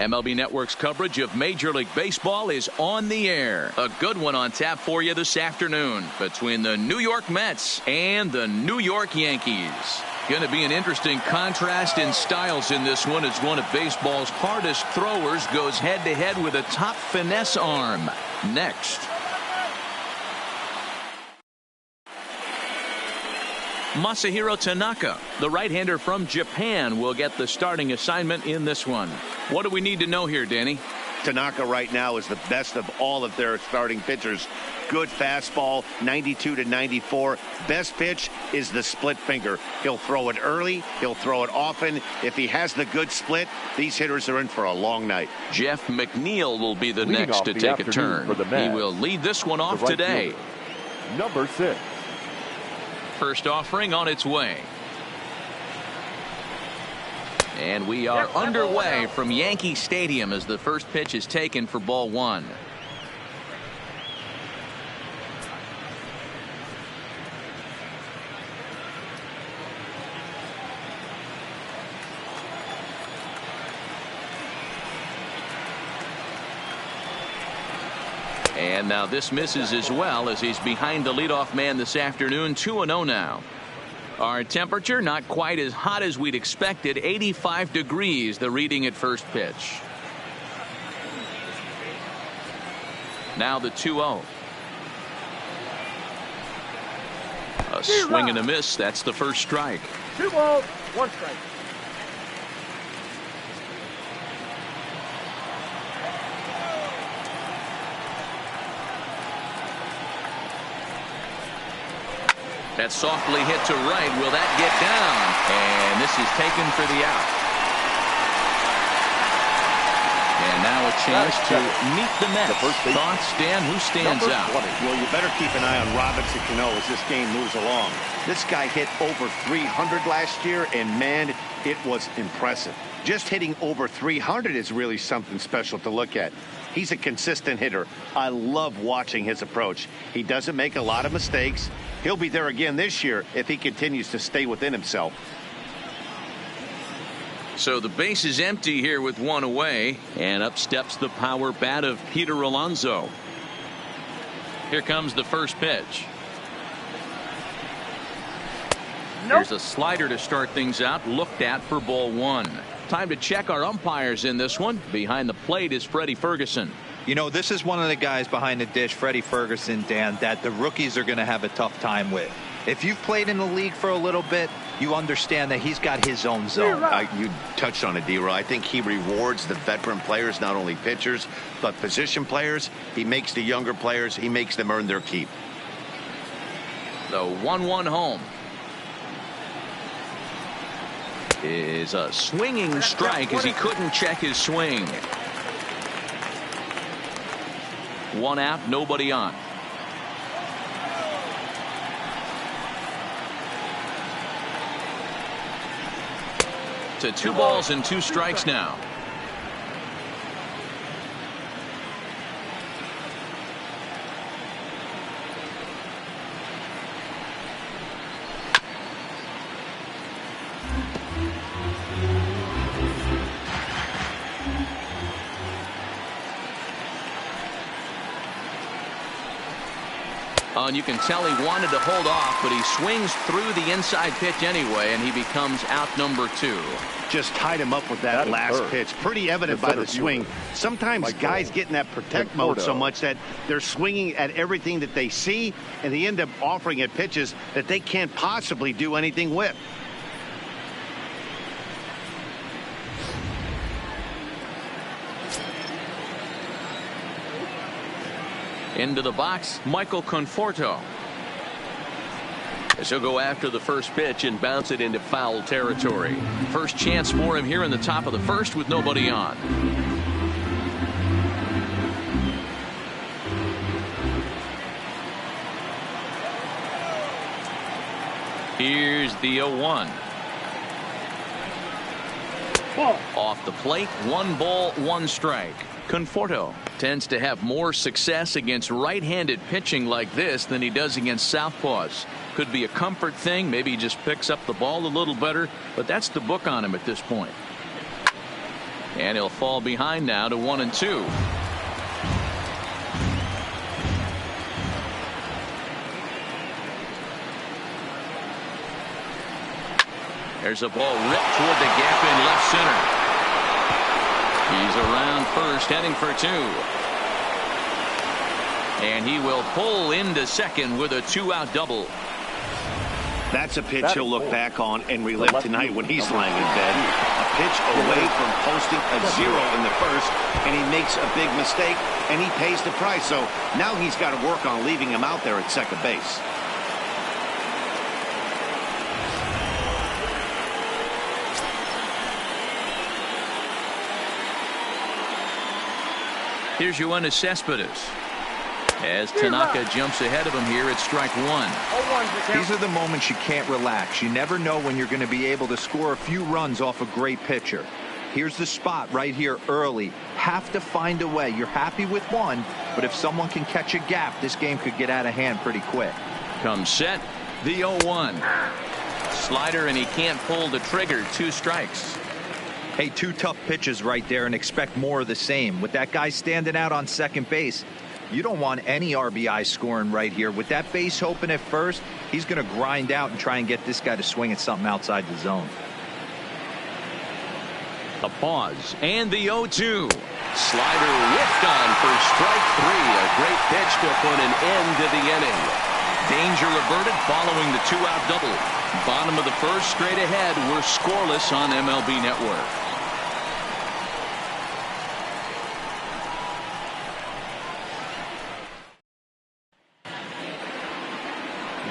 MLB Network's coverage of Major League Baseball is on the air. A good one on tap for you this afternoon between the New York Mets and the New York Yankees. Going to be an interesting contrast in styles in this one as one of baseball's hardest throwers goes head-to-head with a top finesse arm. Next. Masahiro Tanaka, the right-hander from Japan, will get the starting assignment in this one. What do we need to know here, Danny? Tanaka right now is the best of all of their starting pitchers. Good fastball, 92 to 94. Best pitch is the split finger. He'll throw it early. He'll throw it often. If he has the good split, these hitters are in for a long night. Jeff McNeil will be the next to take a turn. He will lead this one off today. Number 6. First offering on its way. And we are underway from Yankee Stadium as the first pitch is taken for ball one. And now this misses as well as he's behind the leadoff man this afternoon. 2-0 now. Our temperature not quite as hot as we'd expected. 85 degrees the reading at first pitch. Now the 2-0. A swing and a miss. That's the first strike. 2 balls, 1 strike. That's softly hit to right. Will that get down? And this is taken for the out. And now a chance to meet the Mets. Thoughts, Dan? Who stands out? Well, you better keep an eye on Robinson Cano as this game moves along. This guy hit over 300 last year, and man, it was impressive. Just hitting over 300 is really something special to look at. He's a consistent hitter. I love watching his approach. He doesn't make a lot of mistakes. He'll be there again this year if he continues to stay within himself. So the base is empty here with one away, and up steps the power bat of Peter Alonso. Here comes the first pitch. There's a slider to start things out, looked at for ball one. Time to check our umpires in this one. Behind the plate is Freddie Ferguson. You know, this is one of the guys behind the dish, Freddie Ferguson, Dan, that the rookies are going to have a tough time with. If you've played in the league for a little bit, you understand that he's got his own zone. You touched on it, D-Roy. I think he rewards the veteran players, not only pitchers, but position players. He makes the younger players, he makes them earn their keep. The 1-1 home is a swinging strike as he couldn't check his swing. One out, nobody on. To 2 balls and 2 strikes now. And you can tell he wanted to hold off, but he swings through the inside pitch anyway, and he becomes out number 2. Just tied him up with that last pitch. Pretty evident by the swing. Sometimes guys get in that protect mode so much that they're swinging at everything that they see, and they end up offering it pitches that they can't possibly do anything with. Into the box, Michael Conforto. As he'll go after the first pitch and bounce it into foul territory. First chance for him here in the top of the first with nobody on. Here's the 0-1. Off the plate, 1 ball, 1 strike. Conforto tends to have more success against right-handed pitching like this than he does against southpaws. Could be a comfort thing. Maybe he just picks up the ball a little better, but that's the book on him at this point. And he'll fall behind now to 1-2. There's a ball ripped toward the gap in left center. He's around first, heading for 2. And he will pull into second with a 2-out double. That's a pitch he'll look back on and relive tonight when he's lying in bed. A pitch away from posting a 0 in the first, and he makes a big mistake, and he pays the price. So now he's got to work on leaving him out there at second base. Here's Yoenis Cespedes. As Tanaka jumps ahead of him here at strike 1. These are the moments you can't relax. You never know when you're going to be able to score a few runs off a great pitcher. Here's the spot right here early. Have to find a way. You're happy with one, but if someone can catch a gap, this game could get out of hand pretty quick. Comes set, the 0-1. Slider, and he can't pull the trigger. 2 strikes. Hey, 2 tough pitches right there, and expect more of the same. With that guy standing out on second base, you don't want any RBI scoring right here. With that base open at first, he's going to grind out and try and get this guy to swing at something outside the zone. A pause, and the 0-2. Slider whiffed on for strike 3. A great pitch to put an end to the inning. Danger averted following the 2-out double. Bottom of the first, straight ahead. We're scoreless on MLB Network.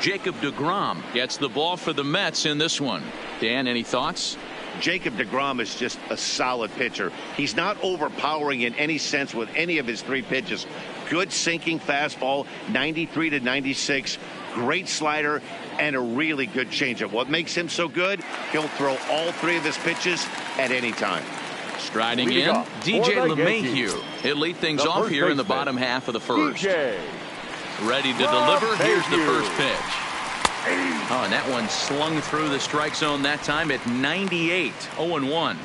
Jacob deGrom gets the ball for the Mets in this one. Dan, any thoughts? Jacob deGrom is just a solid pitcher. He's not overpowering in any sense with any of his 3 pitches. Good sinking fastball, 93 to 96. Great slider and a really good changeup. What makes him so good? He'll throw all 3 of his pitches at any time. Striding in, DJ LeMahieu. He'll lead things off here in the bottom half of the first. Ready to deliver. Here's the first pitch. Oh, and that one slung through the strike zone that time at 98. 0-1.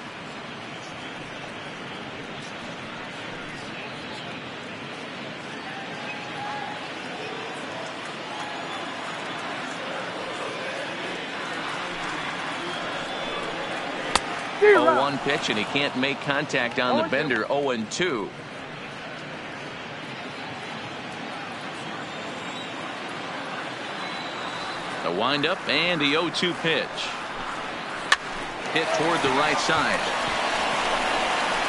Oh, 1 pitch, and he can't make contact on the bender. 0-2. The windup and the 0-2 pitch. Hit toward the right side.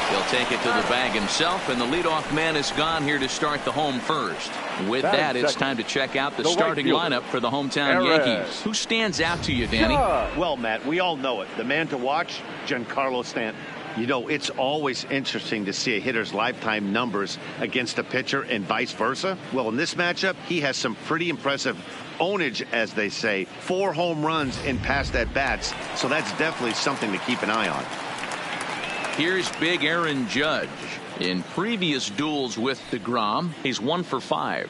He'll take it to the bag himself, and the leadoff man is gone here to start the home first. With that, it's time to check out the starting lineup for the hometown Yankees. Who stands out to you, Danny? Well, Matt, we all know it. The man to watch, Giancarlo Stanton. You know, it's always interesting to see a hitter's lifetime numbers against a pitcher and vice versa. Well, in this matchup, he has some pretty impressive ownage, as they say. 4 home runs in past at-bats, so that's definitely something to keep an eye on. Here's big Aaron Judge. In previous duels with deGrom, he's 1 for 5.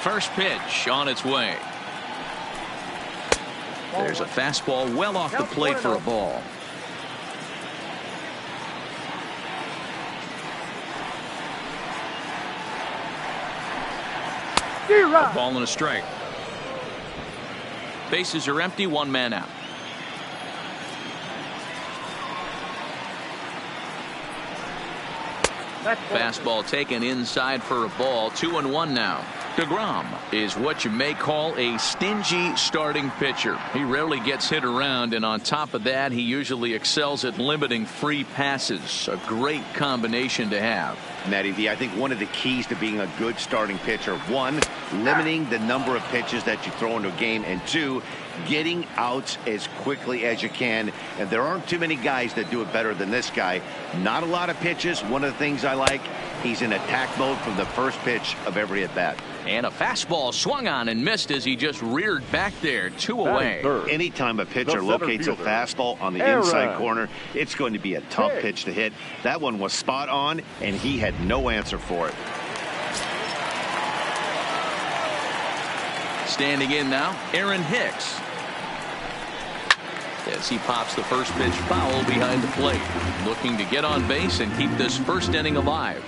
First pitch on its way. There's a fastball well off the plate for a ball. A ball and a strike. Bases are empty, 1 man out. Fastball taken inside for a ball. 2-1 now. deGrom is what you may call a stingy starting pitcher. He rarely gets hit around, and on top of that, he usually excels at limiting free passes. A great combination to have. Matty V, I think one of the keys to being a good starting pitcher, 1, limiting the number of pitches that you throw into a game, and 2, getting outs as quickly as you can. And there aren't too many guys that do it better than this guy. Not a lot of pitches. One of the things I like, he's in attack mode from the first pitch of every at-bat. And a fastball swung on and missed as he just reared back there. 2 away. Anytime a pitcher locates a fastball on the inside corner, it's going to be a tough pitch to hit. That one was spot on, and he had no answer for it. Standing in now, Aaron Hicks. As he pops the first pitch foul behind the plate. Looking to get on base and keep this first inning alive.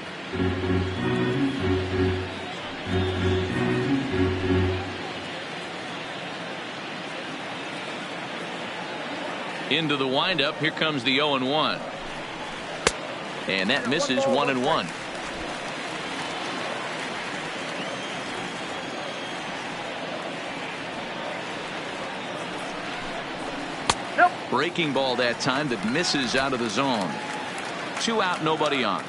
Into the windup. Here comes the 0-1. And that misses 1-1. Breaking ball that time that misses out of the zone. 2 out, nobody on.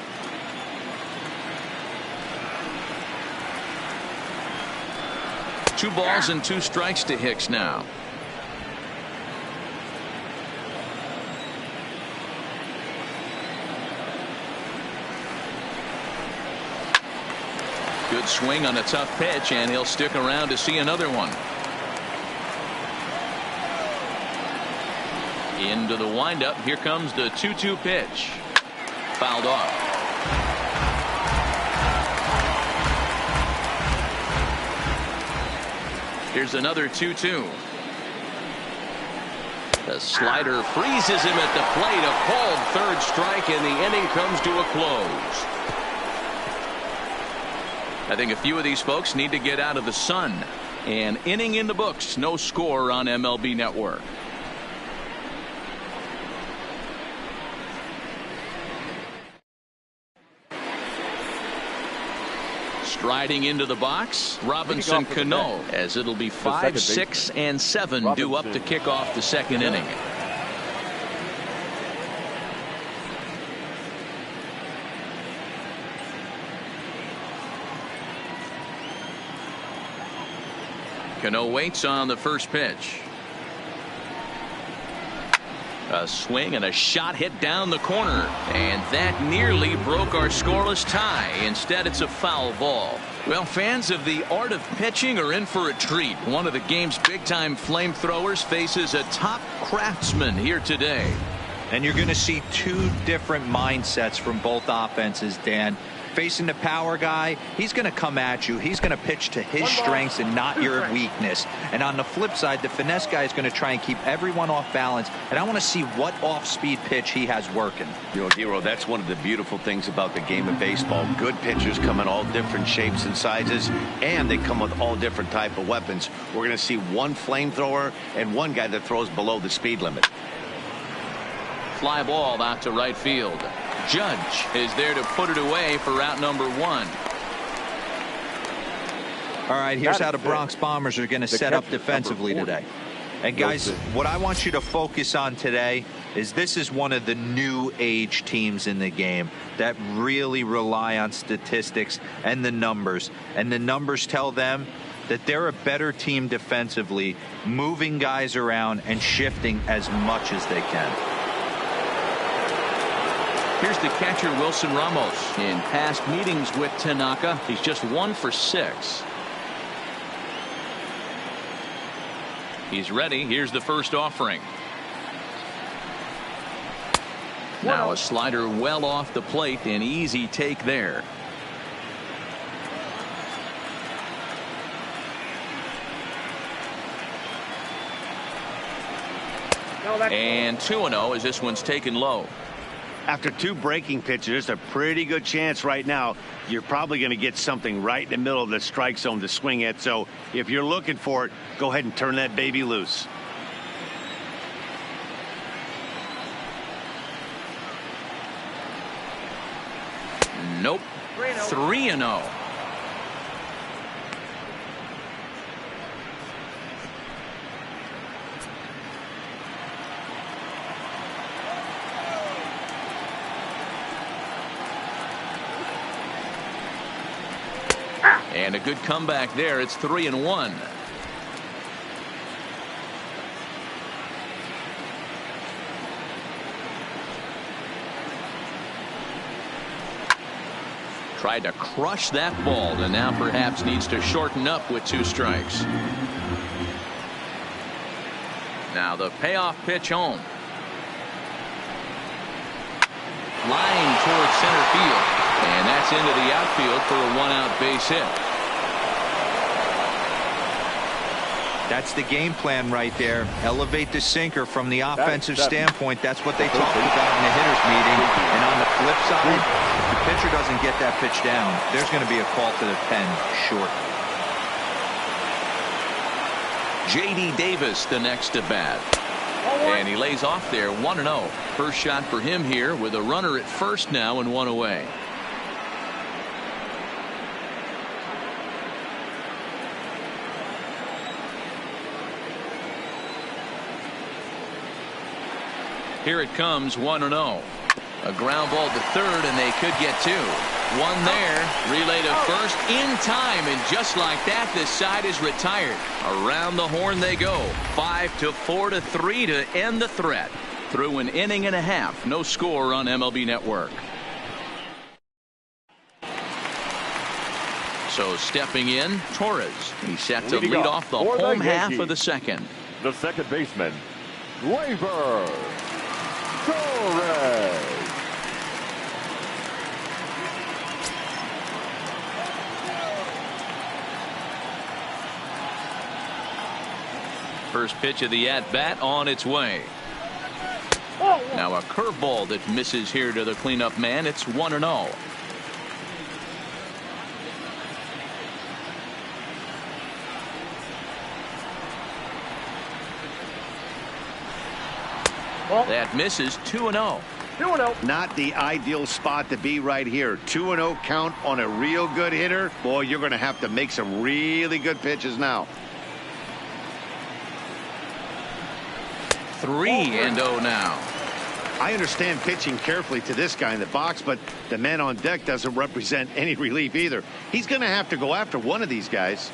Two balls and 2 strikes to Hicks now. Good swing on a tough pitch, and he'll stick around to see another one. Into the windup. Here comes the 2-2 pitch. Fouled off. Here's another 2-2. The slider freezes him at the plate. A called third strike, and the inning comes to a close. I think a few of these folks need to get out of the sun. An inning in the books. No score on MLB Network. Striding into the box, Robinson Cano, as it'll be 5, 6, and 7 due up to kick off the second inning. Cano waits on the first pitch. A swing and a shot hit down the corner, and that nearly broke our scoreless tie. Instead, it's a foul ball. Well, fans of the art of pitching are in for a treat. One of the game's big-time flamethrowers faces a top craftsman here today. And you're going to see 2 different mindsets from both offenses, Dan. Facing the power guy, he's going to come at you. He's going to pitch to his strengths and not your weakness. And on the flip side, the finesse guy is going to try and keep everyone off balance. And I want to see what off-speed pitch he has working. You know, Hero, that's one of the beautiful things about the game of baseball. Good pitchers come in all different shapes and sizes, and they come with all different type of weapons. We're going to see one flamethrower and one guy that throws below the speed limit. Fly ball out to right field. Judge is there to put it away for route number 1. All right, here's how the Bronx Bombers are going to set up defensively today. And guys, what I want you to focus on today is this is one of the new age teams in the game that really rely on statistics and the numbers. And the numbers tell them that they're a better team defensively, moving guys around and shifting as much as they can. Here's the catcher, Wilson Ramos. In past meetings with Tanaka, he's just 1 for 6. He's ready. Here's the first offering. Now a slider well off the plate. An easy take there. And 2-0 as this one's taken low. After 2 breaking pitches, there's a pretty good chance right now you're probably going to get something right in the middle of the strike zone to swing at. So if you're looking for it, go ahead and turn that baby loose. Nope. 3-0. And a good comeback there. It's 3-1. Tried to crush that ball, and now perhaps needs to shorten up with 2 strikes. Now the payoff pitch home. Flying towards center field. And that's into the outfield for a 1-out base hit. That's the game plan right there. Elevate the sinker from the offensive standpoint. That's what they talked about in the hitters meeting. And on the flip side, if the pitcher doesn't get that pitch down, there's going to be a call to the pen short. J.D. Davis the next to bat. And he lays off there 1-0. First shot for him here with a runner at first now and one away. Here it comes 1-0. A ground ball to third and they could get two. One there. Relay to first in time, and just like that this side is retired. Around the horn they go. 5-4-3 to end the threat. Through an inning and a half. No score on MLB Network. So stepping in, Torres. He's set to lead off the home half of the second. The second baseman, Gleyber Torres. First pitch of the at-bat on its way. Now a curveball that misses here to the cleanup man. It's 1-0. That misses. 2-0. 2-0. Not the ideal spot to be right here. 2-0 count on a real good hitter. Boy, you're going to have to make some really good pitches now. 3-0 now. I understand pitching carefully to this guy in the box, but the man on deck doesn't represent any relief either. He's going to have to go after one of these guys.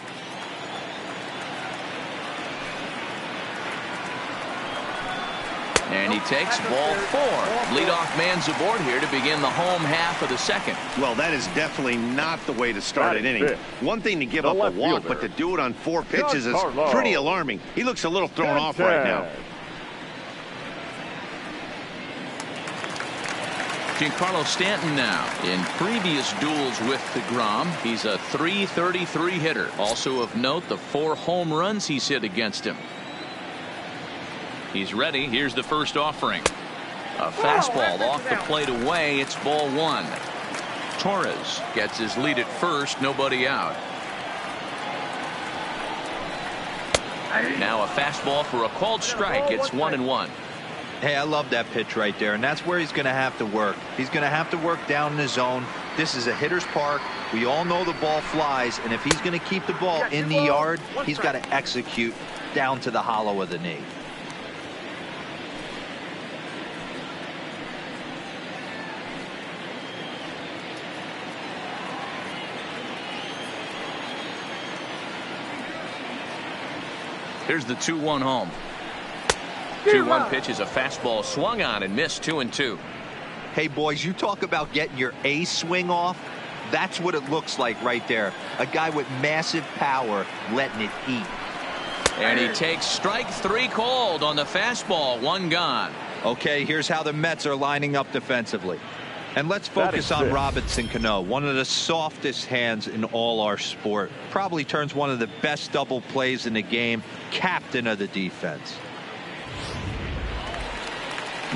And he takes ball 4. Leadoff man's aboard here to begin the home half of the second. Well, that is definitely not the way to start an inning. One thing to give up a walk, but to do it on 4 pitches is pretty alarming. He looks a little thrown off right now. Giancarlo Stanton now. In previous duels with DeGrom, he's a .333 hitter. Also of note, the 4 home runs he's hit against him. He's ready. Here's the first offering. A fastball off the plate away. It's ball 1. Torres gets his lead at first. Nobody out. Now a fastball for a called strike. It's 1-1. Hey, I love that pitch right there, and that's where he's going to have to work. He's going to have to work down in the zone. This is a hitter's park. We all know the ball flies, and if he's going to keep the ball in the yard, he's got to execute down to the hollow of the knee. Here's the 2-1 home. 2-1 pitch is a fastball swung on and missed. 2-2. Hey, boys, you talk about getting your A swing off. That's what it looks like right there. A guy with massive power letting it eat. And he takes strike 3 called on the fastball. 1 gone. Okay, here's how the Mets are lining up defensively. And let's focus on Robinson Cano, one of the softest hands in all our sport. Probably turns one of the best double plays in the game. Captain of the defense.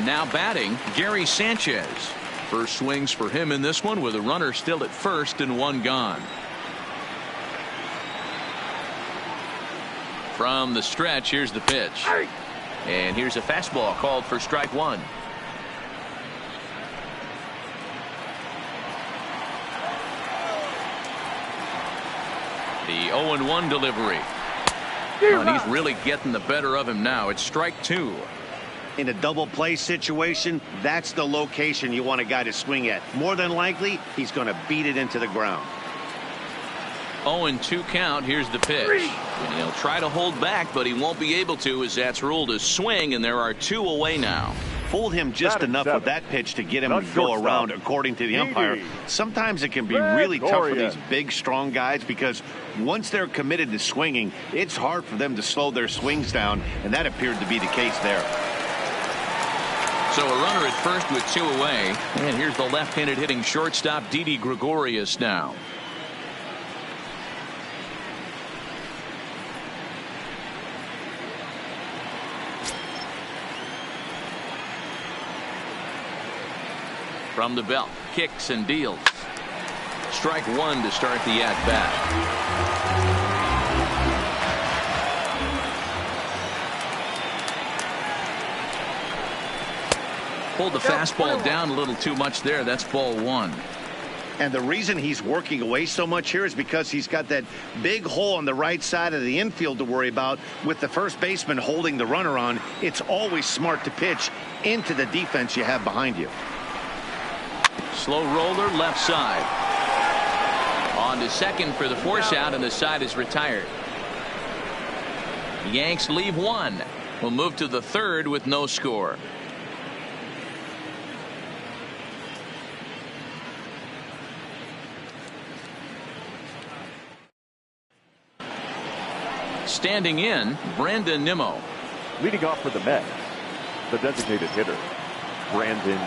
Now batting, Gary Sanchez. First swings for him in this one with a runner still at first and 1 gone. From the stretch, here's the pitch. And here's a fastball called for strike 1. The 0-1 delivery. And he's really getting the better of him now. It's strike 2. In a double play situation, that's the location you want a guy to swing at. More than likely, he's going to beat it into the ground. 0-2 count. Here's the pitch. And he'll try to hold back, but he won't be able to, as that's ruled a swing, and there are 2 away now. Fooled him just enough with that pitch to get him to go around, according to the umpire. Sometimes it can be really tough for these big, strong guys because once they're committed to swinging, it's hard for them to slow their swings down, and that appeared to be the case there. So a runner at first with 2 away. And here's the left-handed hitting shortstop, Didi Gregorius now. From the belt, kicks and deals. Strike one to start the at-bat. Pulled the fastball down a little too much there. That's ball one. And the reason he's working away so much here is because he's got that big hole on the right side of the infield to worry about. With the first baseman holding the runner on, it's always smart to pitch into the defense you have behind you. Slow roller left side. On to second for the force out, and the side is retired. Yanks leave one. We'll move to the third with no score. Standing in, Brandon Nimmo. Leading off for the Mets, the designated hitter, Brandon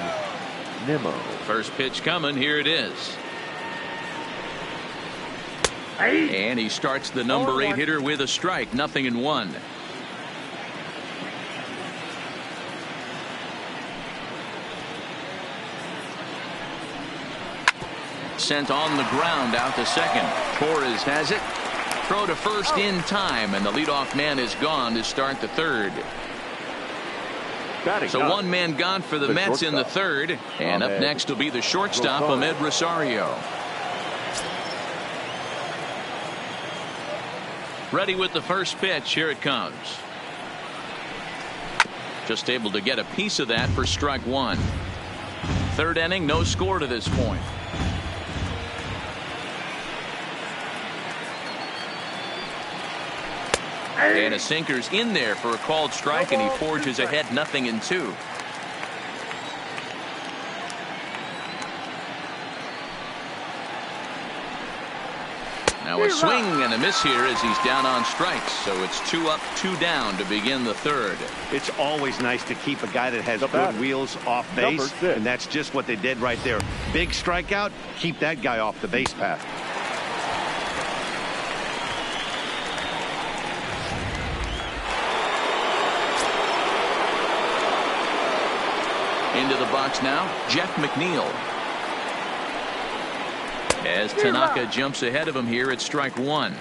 Nimmo. First pitch coming. Here it is. And he starts the number 8 hitter with a strike. 0-1. Sent on the ground out to second. Torres has it. Throw to first in time, and the leadoff man is gone to start the third. So one man gone for the Mets in the third, and up next will be the shortstop, Ahmed Rosario. Ready with the first pitch. Here it comes. Just able to get a piece of that for strike one. Third inning, no score to this point. And a sinker's in there for a called strike, and he forges ahead 0-2. Now a swing and a miss here as he's down on strikes. So it's 2 up, 2 down to begin the third. It's always nice to keep a guy that has good wheels off base, and that's just what they did right there. Big strikeout, keep that guy off the base path. Into the box now, Jeff McNeil. As Tanaka jumps ahead of him here at strike one.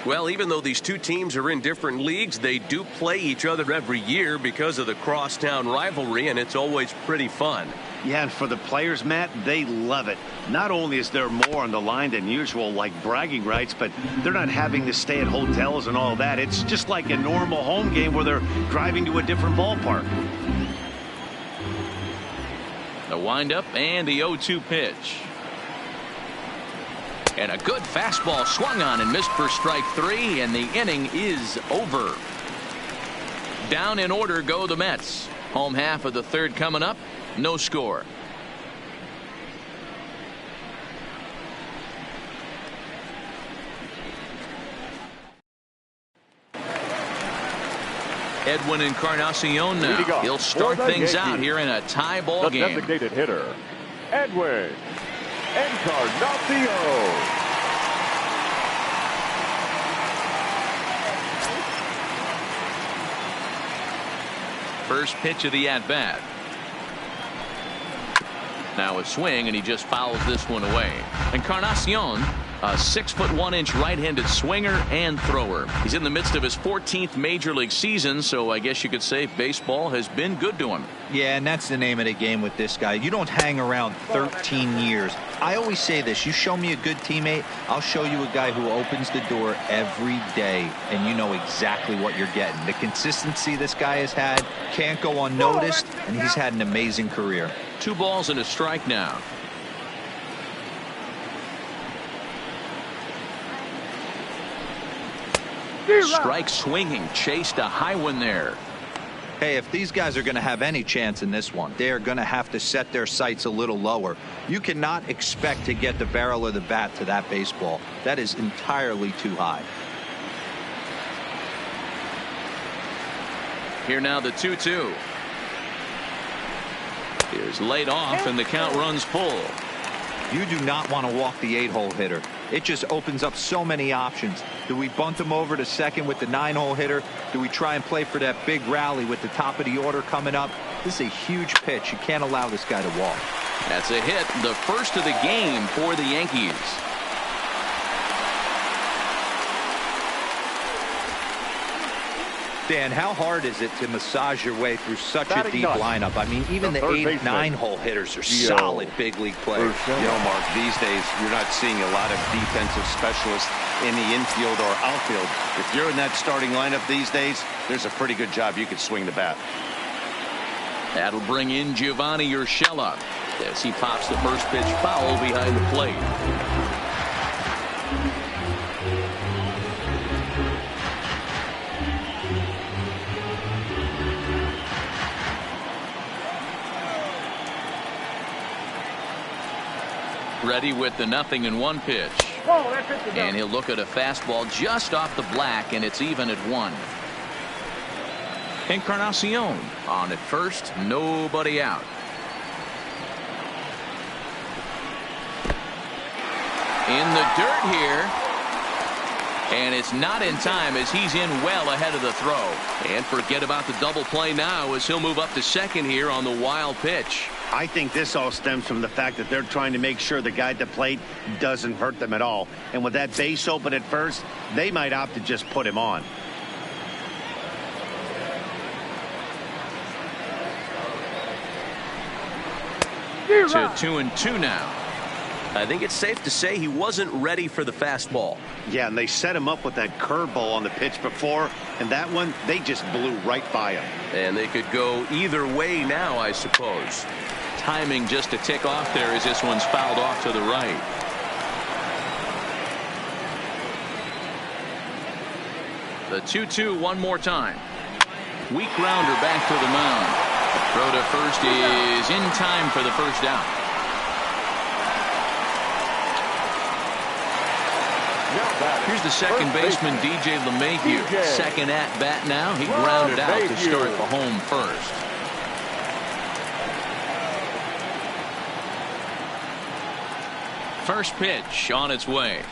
Well, even though these two teams are in different leagues, they do play each other every year because of the crosstown rivalry, and it's always pretty fun. Yeah, and for the players, Matt, they love it. Not only is there more on the line than usual, like bragging rights, but they're not having to stay at hotels and all that. It's just like a normal home game where they're driving to a different ballpark. The windup and the 0-2 pitch. And a good fastball swung on and missed for strike three, and the inning is over. Down in order go the Mets. Home half of the third coming up. No score. Edwin Encarnacion now. He'll start things out here in a tie ball game. The designated hitter, Edwin Encarnacion. First pitch of the at-bat. Now a swing, and he just fouls this one away. Encarnacion, a 6'1" right-handed swinger and thrower. He's in the midst of his 14th major league season, so I guess you could say baseball has been good to him. Yeah, and that's the name of the game with this guy. You don't hang around 13 years. I always say this: you show me a good teammate, I'll show you a guy who opens the door every day, and you know exactly what you're getting. The consistency this guy has had can't go unnoticed, and he's had an amazing career. 2 balls and a strike now. Strike swinging, chased a high one there. Hey, if these guys are going to have any chance in this one, they are going to have to set their sights a little lower. You cannot expect to get the barrel of the bat to that baseball. That is entirely too high. Here now the 2-2. Is laid off, and the count runs full. You do not want to walk the 8-hole hitter. It just opens up so many options. Do we bunt him over to second with the 9-hole hitter? Do we try and play for that big rally with the top of the order coming up? This is a huge pitch. You can't allow this guy to walk. That's a hit, the first of the game for the Yankees. Dan, how hard is it to massage your way through such a deep lineup? I mean, even the 8, 9-hole hitters are solid big league players. Mark, these days you're not seeing a lot of defensive specialists in the infield or outfield. If you're in that starting lineup these days, there's a pretty good job you could swing the bat. That'll bring in Giovanni Urshela as he pops the first pitch foul behind the plate. Ready with the 0-1 pitch. And he'll look at a fastball just off the black, and it's even at 1. Encarnacion on at first, nobody out. In the dirt here. And it's not in time as he's in well ahead of the throw. And forget about the double play now as he'll move up to second here on the wild pitch. I think this all stems from the fact that they're trying to make sure the guy at the plate doesn't hurt them at all. And with that base open at first, they might opt to just put him on. To 2-2 now. I think it's safe to say he wasn't ready for the fastball. Yeah, and they set him up with that curveball on the pitch before, and that one, they just blew right by him. And they could go either way now, I suppose. Timing just a tick off there as this one's fouled off to the right. The 2-2 one more time. Weak grounder back to the mound. Throw to first is in time for the first out. Here's the second baseman, DJ LeMahieu. Second at bat now. He grounded out to start the home first. First pitch on its way.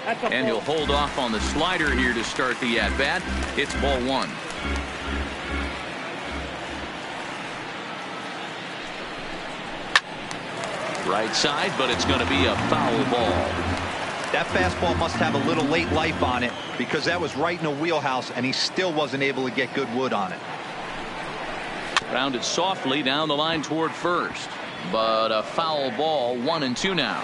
And he'll hold off on the slider here to start the at bat. It's ball 1. Right side, but it's going to be a foul ball. That fastball must have a little late life on it because that was right in the wheelhouse and he still wasn't able to get good wood on it. Rounded softly down the line toward first, but a foul ball. 1-2 now.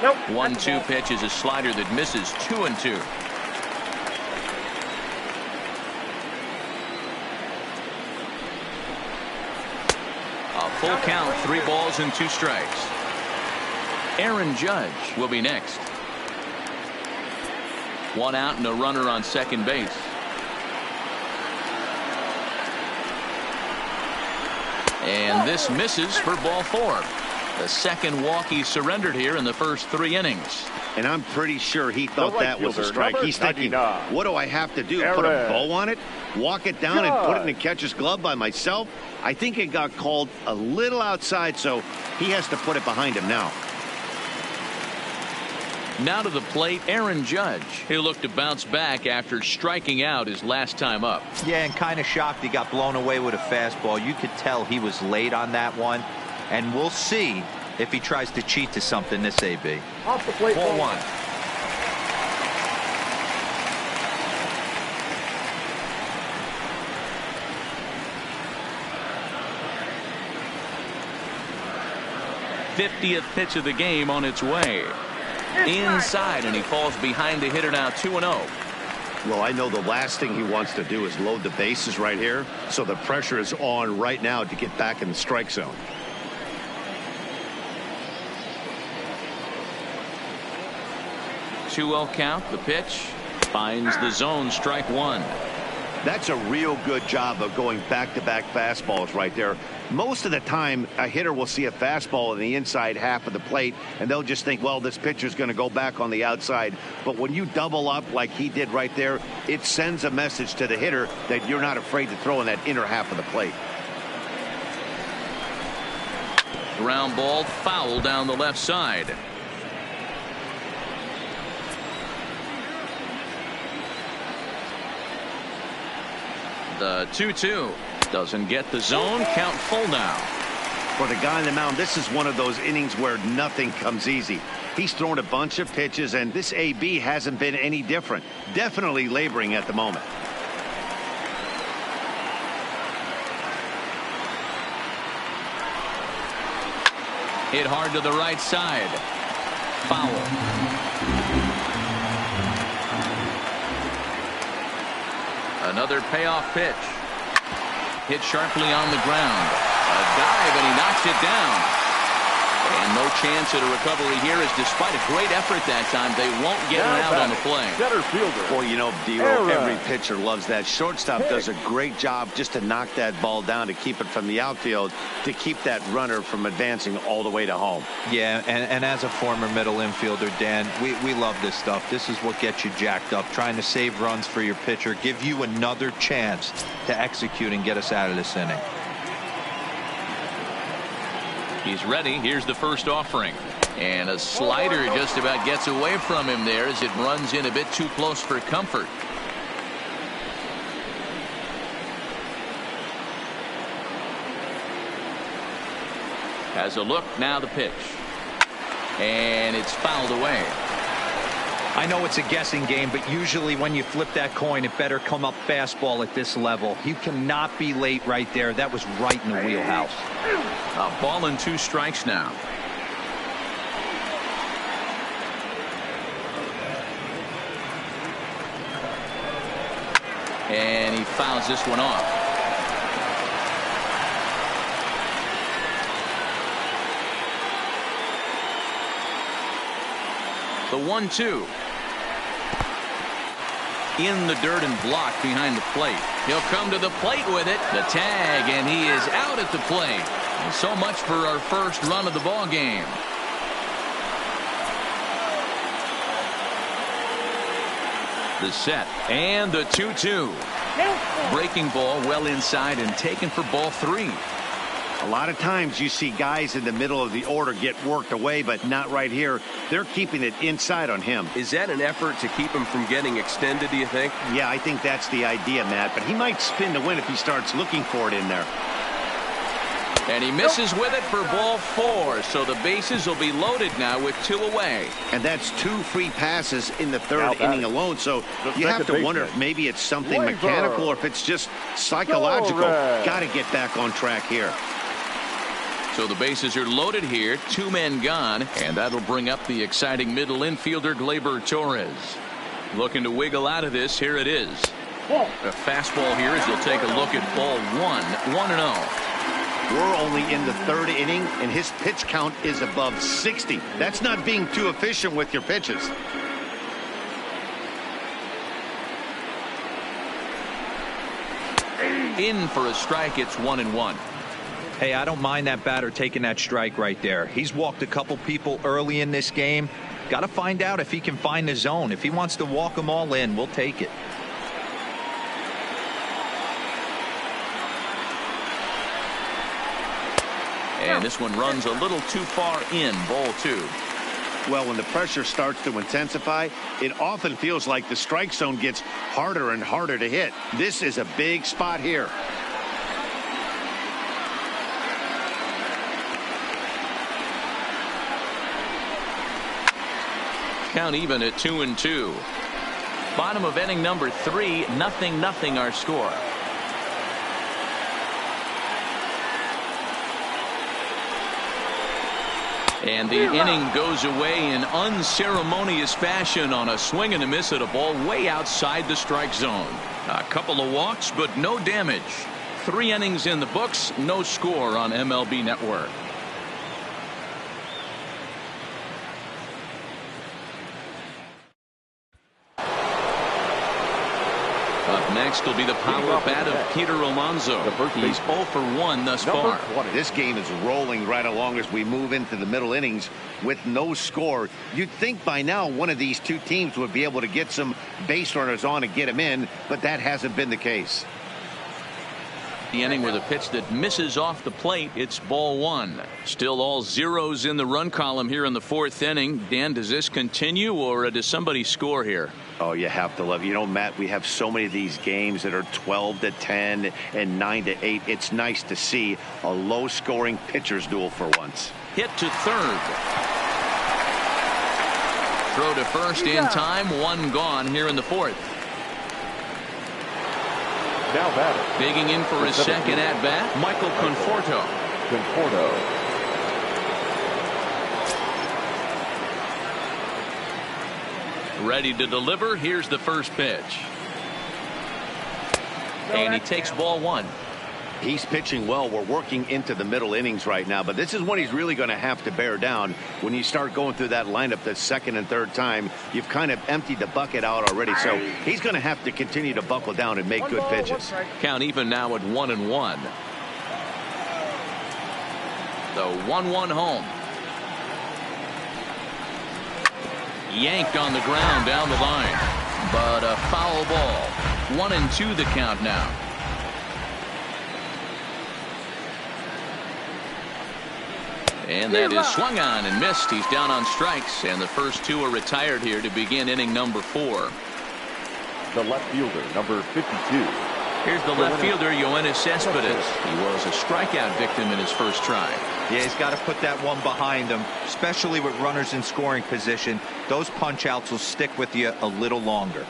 Nope. 1-2 pitch is a slider that misses. 2-2. Full count, 3 balls and 2 strikes. Aaron Judge will be next. 1 out and a runner on second base. And this misses for ball 4. The second walk he surrendered here in the first 3 innings. And I'm pretty sure he thought that was a strike. He's thinking, what do I have to do? Put a bow on it? Walk it down and put it in the catcher's glove by myself? I think it got called a little outside, so he has to put it behind him now. Now to the plate, Aaron Judge. He'll look to bounce back after striking out his last time up. Yeah, and kind of shocked he got blown away with a fastball. You could tell he was late on that one. And we'll see if he tries to cheat to something this AB. Off the plate. Ball 1. '50th pitch of the game on its way. Inside, and he falls behind the hitter now. 2-0. Well, I know the last thing he wants to do is load the bases right here, so the pressure is on right now to get back in the strike zone. 2-0 count. The pitch finds the zone. Strike 1. That's a real good job of going back-to-back fastballs right there. Most of the time, a hitter will see a fastball in the inside half of the plate, and they'll just think, well, this pitcher's going to go back on the outside. But when you double up like he did right there, it sends a message to the hitter that you're not afraid to throw in that inner half of the plate. Ground ball, foul down the left side. The 2-2 doesn't get the zone. Count full now. For the guy on the mound, this is one of those innings where nothing comes easy. He's thrown a bunch of pitches, and this AB hasn't been any different. Definitely laboring at the moment. Hit hard to the right side. Foul. Another payoff pitch. Hit sharply on the ground. A dive, and he knocks it down. And no chance at a recovery here, as despite a great effort that time, they won't get it out on the play. Center fielder. Well, you know, D-Roll, every pitcher loves that. Shortstop does a great job just to knock that ball down, to keep it from the outfield, to keep that runner from advancing all the way to home. Yeah, and as a former middle infielder, Dan, we love this stuff. This is what gets you jacked up, trying to save runs for your pitcher, give you another chance to execute and get us out of this inning. He's ready. Here's the first offering. And a slider just about gets away from him there as it runs in a bit too close for comfort. Has a look. Now the pitch. And it's fouled away. I know it's a guessing game, but usually when you flip that coin, it better come up fastball at this level. You cannot be late right there. That was right in the wheelhouse. A ball and 2 strikes now. And he fouls this one off. The 1-2. In the dirt and blocked behind the plate. He'll come to the plate with it. The tag, and he is out at the plate. So much for our first run of the ball game. The set and the 2-2. Breaking ball well inside and taken for ball 3. A lot of times you see guys in the middle of the order get worked away, but not right here. They're keeping it inside on him. Is that an effort to keep him from getting extended, do you think? Yeah, I think that's the idea, Matt. But he might spin to win if he starts looking for it in there. And he misses with it for ball 4. So the bases will be loaded now with 2 away. And that's 2 free passes in the 3rd inning alone. So you have to wonder if maybe it's something mechanical or if it's just psychological. Got to get back on track here. So the bases are loaded here, 2 men gone, and that'll bring up the exciting middle infielder Gleyber Torres. Looking to wiggle out of this. Here it is. A fastball here as he'll take a look at ball 1. 1-0. We're only in the 3rd inning, and his pitch count is above 60. That's not being too efficient with your pitches. In for a strike. It's 1-1. Hey, I don't mind that batter taking that strike right there. He's walked a couple people early in this game. Got to find out if he can find the zone. If he wants to walk them all in, we'll take it. And this one runs a little too far in. Ball 2. Well, when the pressure starts to intensify, it often feels like the strike zone gets harder and harder to hit. This is a big spot here. Count even at 2-2. Bottom of inning number 3. 0-0 our score. And the inning goes away in unceremonious fashion on a swing and a miss at a ball way outside the strike zone. A couple of walks, but no damage. 3 innings in the books. No score on MLB Network. Up next will be the power bat of Peter Alonso. He's 0 for 1 thus far. This game is rolling right along as we move into the middle innings with no score. You'd think by now one of these 2 teams would be able to get some base runners on and get them in, but that hasn't been the case. The inning with a pitch that misses off the plate. It's ball one. Still all zeros in the run column here in the fourth inning. Dan, does this continue, or does somebody score here? Oh, you have to love. You know, Matt, we have so many of these games that are 12-10 and 9-8. It's nice to see a low-scoring pitcher's duel for once. Hit to third. Throw to first in time. One gone here in the fourth. Now batting. Digging in for his second at bat, Michael Conforto. Ready to deliver. Here's the first pitch. And he takes ball one. He's pitching well. We're working into the middle innings right now, but this is when he's really going to have to bear down. When you start going through that lineup the second and third time, you've kind of emptied the bucket out already, so he's going to have to continue to buckle down and make good pitches. Count even now at 1-1. The 1-1 home. Yanked on the ground down the line, but a foul ball. 1-2 the count now. And that is swung on and missed. He's down on strikes, and the first two are retired here to begin inning number 4. The left fielder, number 52. Here's the left fielder, Yoenis Cespedes. He was a strikeout victim in his first try. Yeah, he's got to put that one behind him, especially with runners in scoring position. Those punch outs will stick with you a little longer.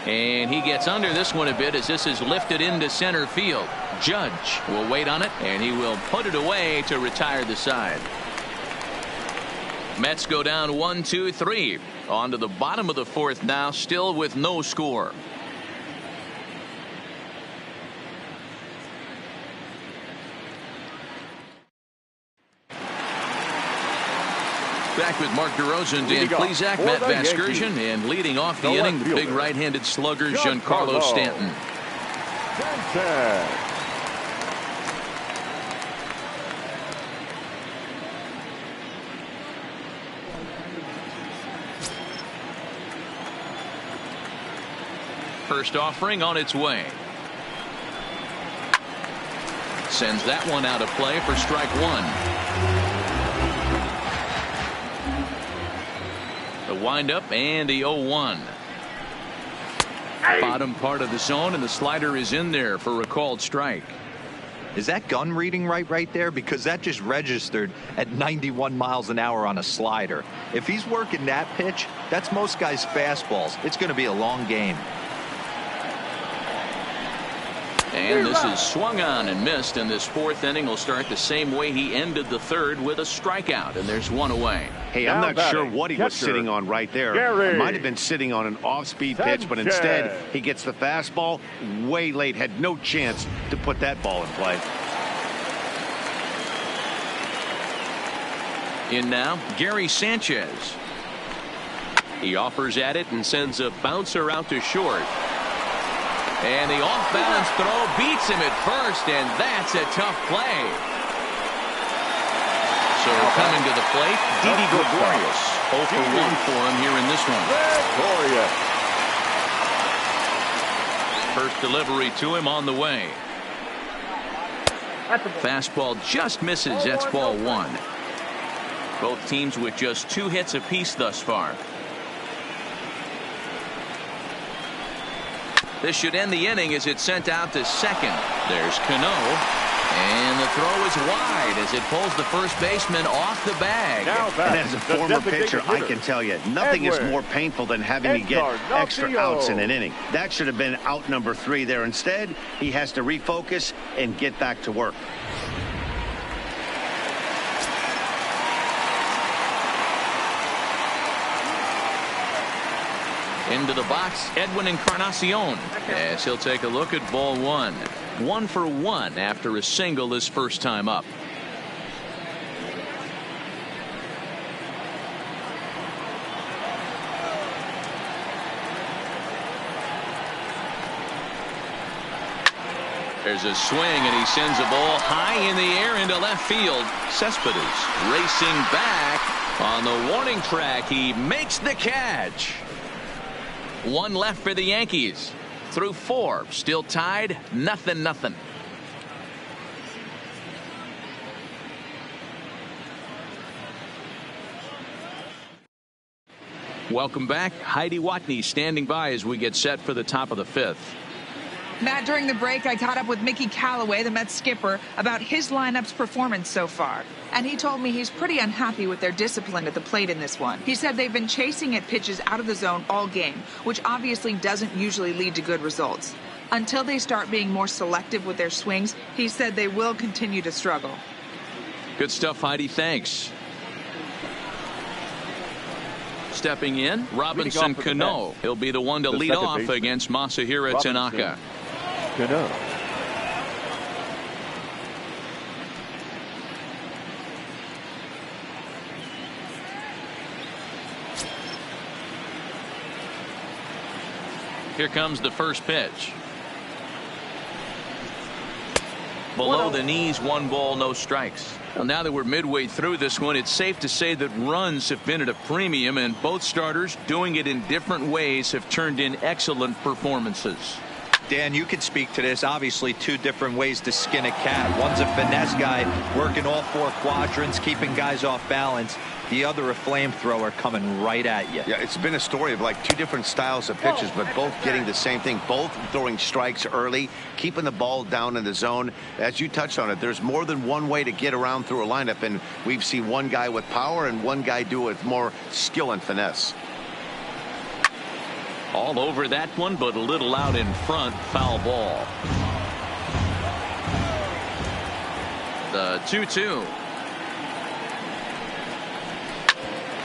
And he gets under this one a bit as this is lifted into center field. Judge will wait on it, and he will put it away to retire the side. Mets go down 1-2-3. On to the bottom of the fourth now, still with no score. Back with Mark DeRosa, Dan Plesac, Matt Vasgersian, and leading off the inning, the big right-handed slugger, Giancarlo Stanton. First offering on its way. Sends that one out of play for strike one. The windup and the 0-1. Bottom part of the zone, and the slider is in there for a called strike. Is that gun reading right there? Because that just registered at 91 miles an hour on a slider. If he's working that pitch, that's most guys' fastballs. It's going to be a long game. And this is swung on and missed, and this fourth inning will start the same way he ended the third, with a strikeout, and there's one away. Hey, I'm not sure what he was sitting on right there. It might have been sitting on an off-speed pitch, but instead he gets the fastball way late. Had no chance to put that ball in play. In now, Gary Sanchez. He offers at it and sends a bouncer out to short. And the off-balance throw beats him at first, and that's a tough play. So coming to the plate, Didi Gregorius. 0 for 1 for him here in this one. First delivery to him on the way. Fastball just misses. That's ball one. Both teams with just 2 hits apiece thus far. This should end the inning as it's sent out to second. There's Cano, and the throw is wide as it pulls the first baseman off the bag. And as a former pitcher, I can tell you, nothing is more painful than having to get extra outs in an inning. That should have been out number 3 there. Instead, he has to refocus and get back to work. Into the box, Edwin Encarnacion, as he'll take a look at ball one. 1 for 1 after a single his first time up. There's a swing, and he sends a ball high in the air into left field. Cespedes racing back on the warning track. He makes the catch. 1 left for the Yankees. Through 4, still tied, 0-0. Welcome back. Heidi Watney standing by as we get set for the top of the fifth. Matt, during the break, I caught up with Mickey Callaway, the Mets skipper, about his lineup's performance so far. And he told me he's pretty unhappy with their discipline at the plate in this one. He said they've been chasing at pitches out of the zone all game, which obviously doesn't usually lead to good results. Until they start being more selective with their swings, he said they will continue to struggle. Good stuff, Heidi. Thanks. Stepping in, Robinson Cano. He'll be the one to lead off baseman against Masahiro Tanaka. Cano. Here comes the first pitch. Below the knees, 1 ball, no strikes. Well, now that we're midway through this one, it's safe to say that runs have been at a premium, and both starters, doing it in different ways, have turned in excellent performances. Dan, you could speak to this. Obviously, 2 different ways to skin a cat. One's a finesse guy working all 4 quadrants, keeping guys off balance. The other, a flamethrower coming right at you. Yeah, it's been a story of like 2 different styles of pitches, but both getting the same thing. Both throwing strikes early, keeping the ball down in the zone. As you touched on it, there's more than one way to get around through a lineup, and we've seen one guy with power and one guy do it with more skill and finesse. All over that one, but a little out in front. Foul ball. The 2-2.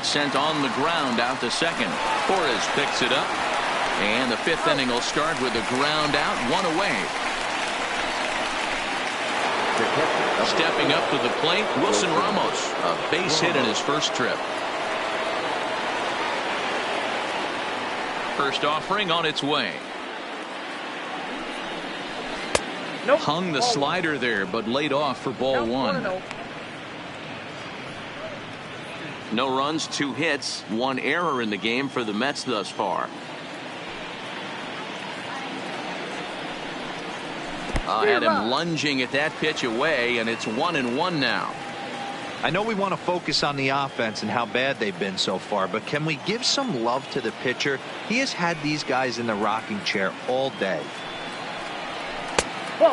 Sent on the ground out to second. Torres picks it up. And the 5th inning will start with a ground out, 1 away. Stepping up to the plate, Wilson Ramos. A base hit in his first trip. First offering on its way. Hung the slider there, but laid off for ball 1. No runs, 2 hits, 1 error in the game for the Mets thus far. Had him lunging at that pitch away, and it's 1-1 now. I know we want to focus on the offense and how bad they've been so far, but can we give some love to the pitcher? He has had these guys in the rocking chair all day.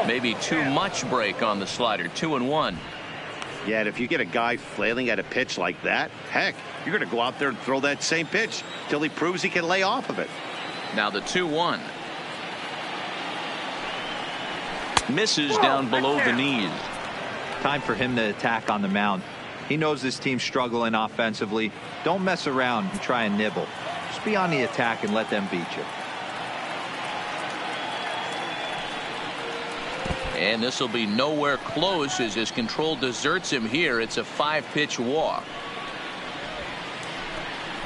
Maybe too much break on the slider. 2-1. Yeah, and if you get a guy flailing at a pitch like that, heck, you're going to go out there and throw that same pitch till he proves he can lay off of it. Now the 2-1. Misses down below the knees. Time for him to attack on the mound. He knows this team's struggling offensively. Don't mess around and try and nibble. Just be on the attack and let them beat you. And this will be nowhere close as his control deserts him here. It's a 5-pitch walk.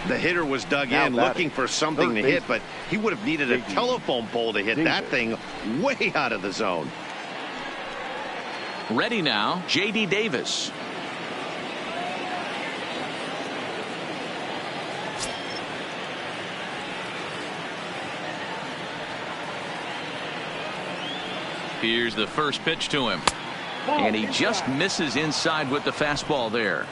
The hitter was dug in looking for something to hit, but he would have needed a telephone pole to hit that thing way out of the zone. Ready now, J.D. Davis. Here's the first pitch to him. And he just misses inside with the fastball there.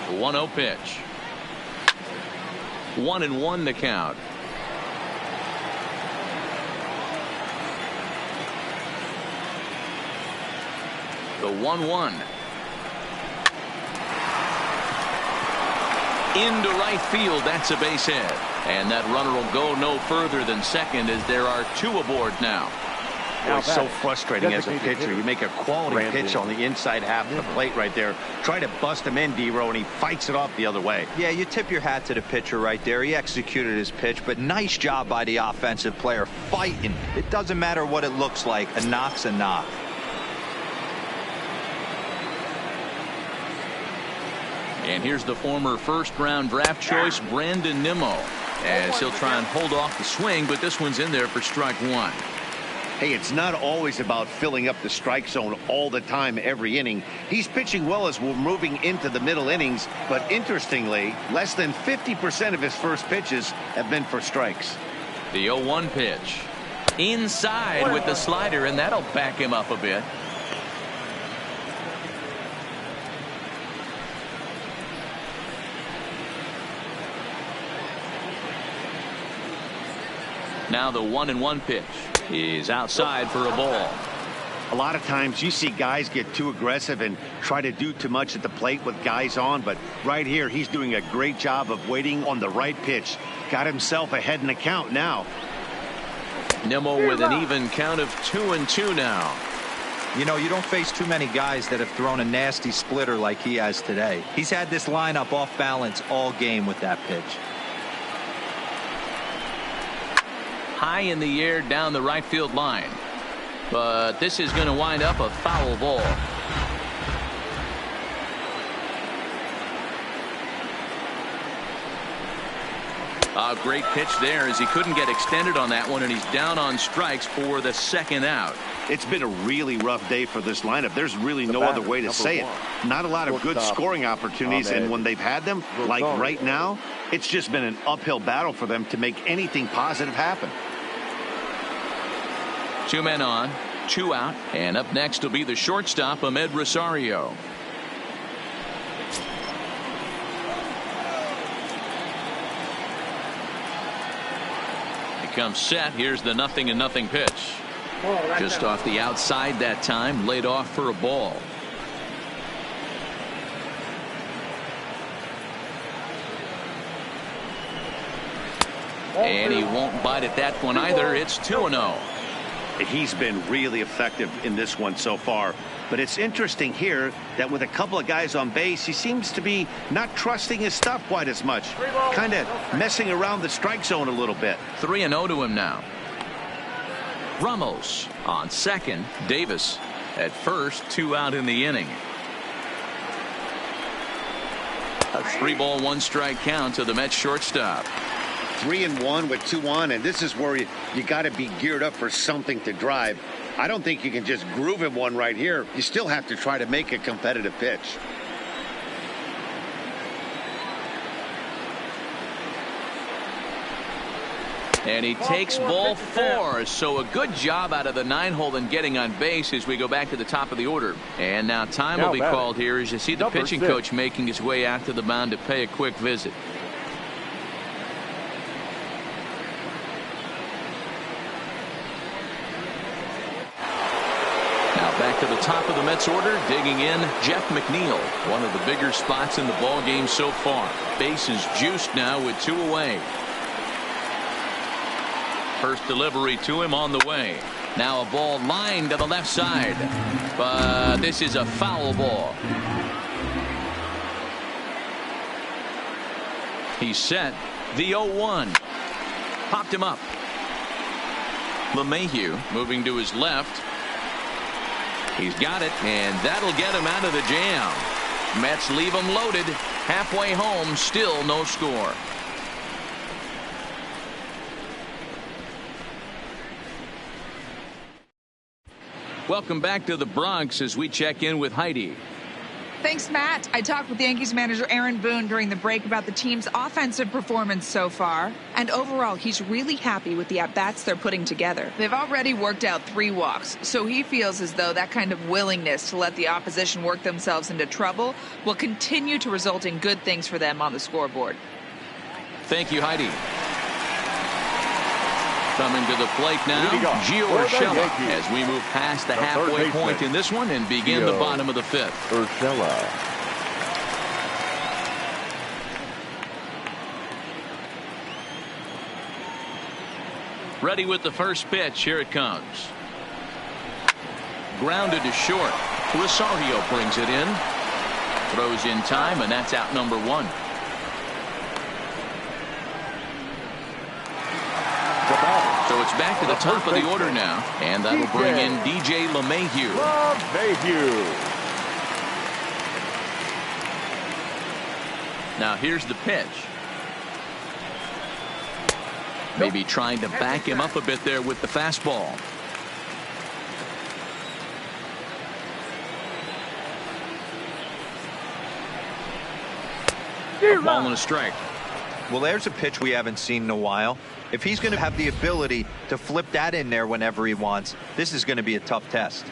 The 1-0 pitch. 1-1 to count. The 1-1. Into right field. That's a base hit. And that runner will go no further than second as there are 2 aboard now. Boy, it's so frustrating as a pitcher. You make a quality pitch on the inside half of the plate right there. Try to bust him in, D-Row, and he fights it off the other way. Yeah, you tip your hat to the pitcher right there. He executed his pitch, but nice job by the offensive player fighting. It doesn't matter what it looks like. A knock's a knock. And here's the former first-round draft choice, Brandon Nimmo, as he'll try and hold off the swing, but this one's in there for strike 1. Hey, it's not always about filling up the strike zone all the time every inning. He's pitching well as we're moving into the middle innings, but interestingly, less than 50% of his first pitches have been for strikes. The 0-1 pitch. Inside with the slider, and that'll back him up a bit. Now the 1-1 pitch is outside for a ball. A lot of times you see guys get too aggressive and try to do too much at the plate with guys on, but right here he's doing a great job of waiting on the right pitch. Got himself ahead in the count now. Nimmo with an even count of 2-2 now. You know, you don't face too many guys that have thrown a nasty splitter like he has today. He's had this lineup off balance all game with that pitch. High in the air down the right field line. But this is going to wind up a foul ball. A great pitch there as he couldn't get extended on that one, and he's down on strikes for the second out. It's been a really rough day for this lineup. There's really no other way to say it. Not a lot of good scoring opportunities, and when they've had them, like right now, it's just been an uphill battle for them to make anything positive happen. 2 men on, 2 out, and up next will be the shortstop, Ahmed Rosario. He comes set. Here's the 0-0 pitch. Just off the outside that time, laid off for a ball. And he won't bite at that one either. It's 2-0. He's been really effective in this one so far. But it's interesting here that with a couple of guys on base, he seems to be not trusting his stuff quite as much. Kind of messing around the strike zone a little bit. 3-0 to him now. Ramos on second. Davis at first. 2 out in the inning. A 3-ball 1-strike count to the Mets shortstop. 3-1 with 2 on, and this is where you got to be geared up for something to drive. I don't think you can just groove him one right here. You still have to try to make a competitive pitch. And he takes ball 4. So a good job out of the 9-hole in getting on base as we go back to the top of the order. And now time will be called here as you see the pitching coach making his way out to the mound to pay a quick visit. Back to the top of the Mets order, digging in, Jeff McNeil, one of the bigger spots in the ball game so far. Bases juiced now with 2 away. First delivery to him on the way. Now a ball lined to the left side, but this is a foul ball. He's set. The 0-1 popped him up. LeMahieu moving to his left. He's got it, and that'll get him out of the jam. Mets leave him loaded. Halfway home, still no score. Welcome back to the Bronx as we check in with Heidi. Thanks, Matt. I talked with Yankees manager Aaron Boone during the break about the team's offensive performance so far. And overall, he's really happy with the at-bats they're putting together. They've already worked out 3 walks, so he feels as though that kind of willingness to let the opposition work themselves into trouble will continue to result in good things for them on the scoreboard. Thank you, Heidi. Coming to the plate now, Gio Urshela, as we move past the halfway point in this one and begin the bottom of the 5th. Urshela. Ready with the first pitch. Here it comes. Grounded to short. Rosario brings it in. Throws in time, and that's out number 1. So it's back to the top of the order now, and that'll bring in DJ LeMahieu. Now here's the pitch. Maybe trying to back him up a bit there with the fastball. A ball and a strike. Well, there's a pitch we haven't seen in a while. If he's going to have the ability to flip that in there whenever he wants, this is going to be a tough test.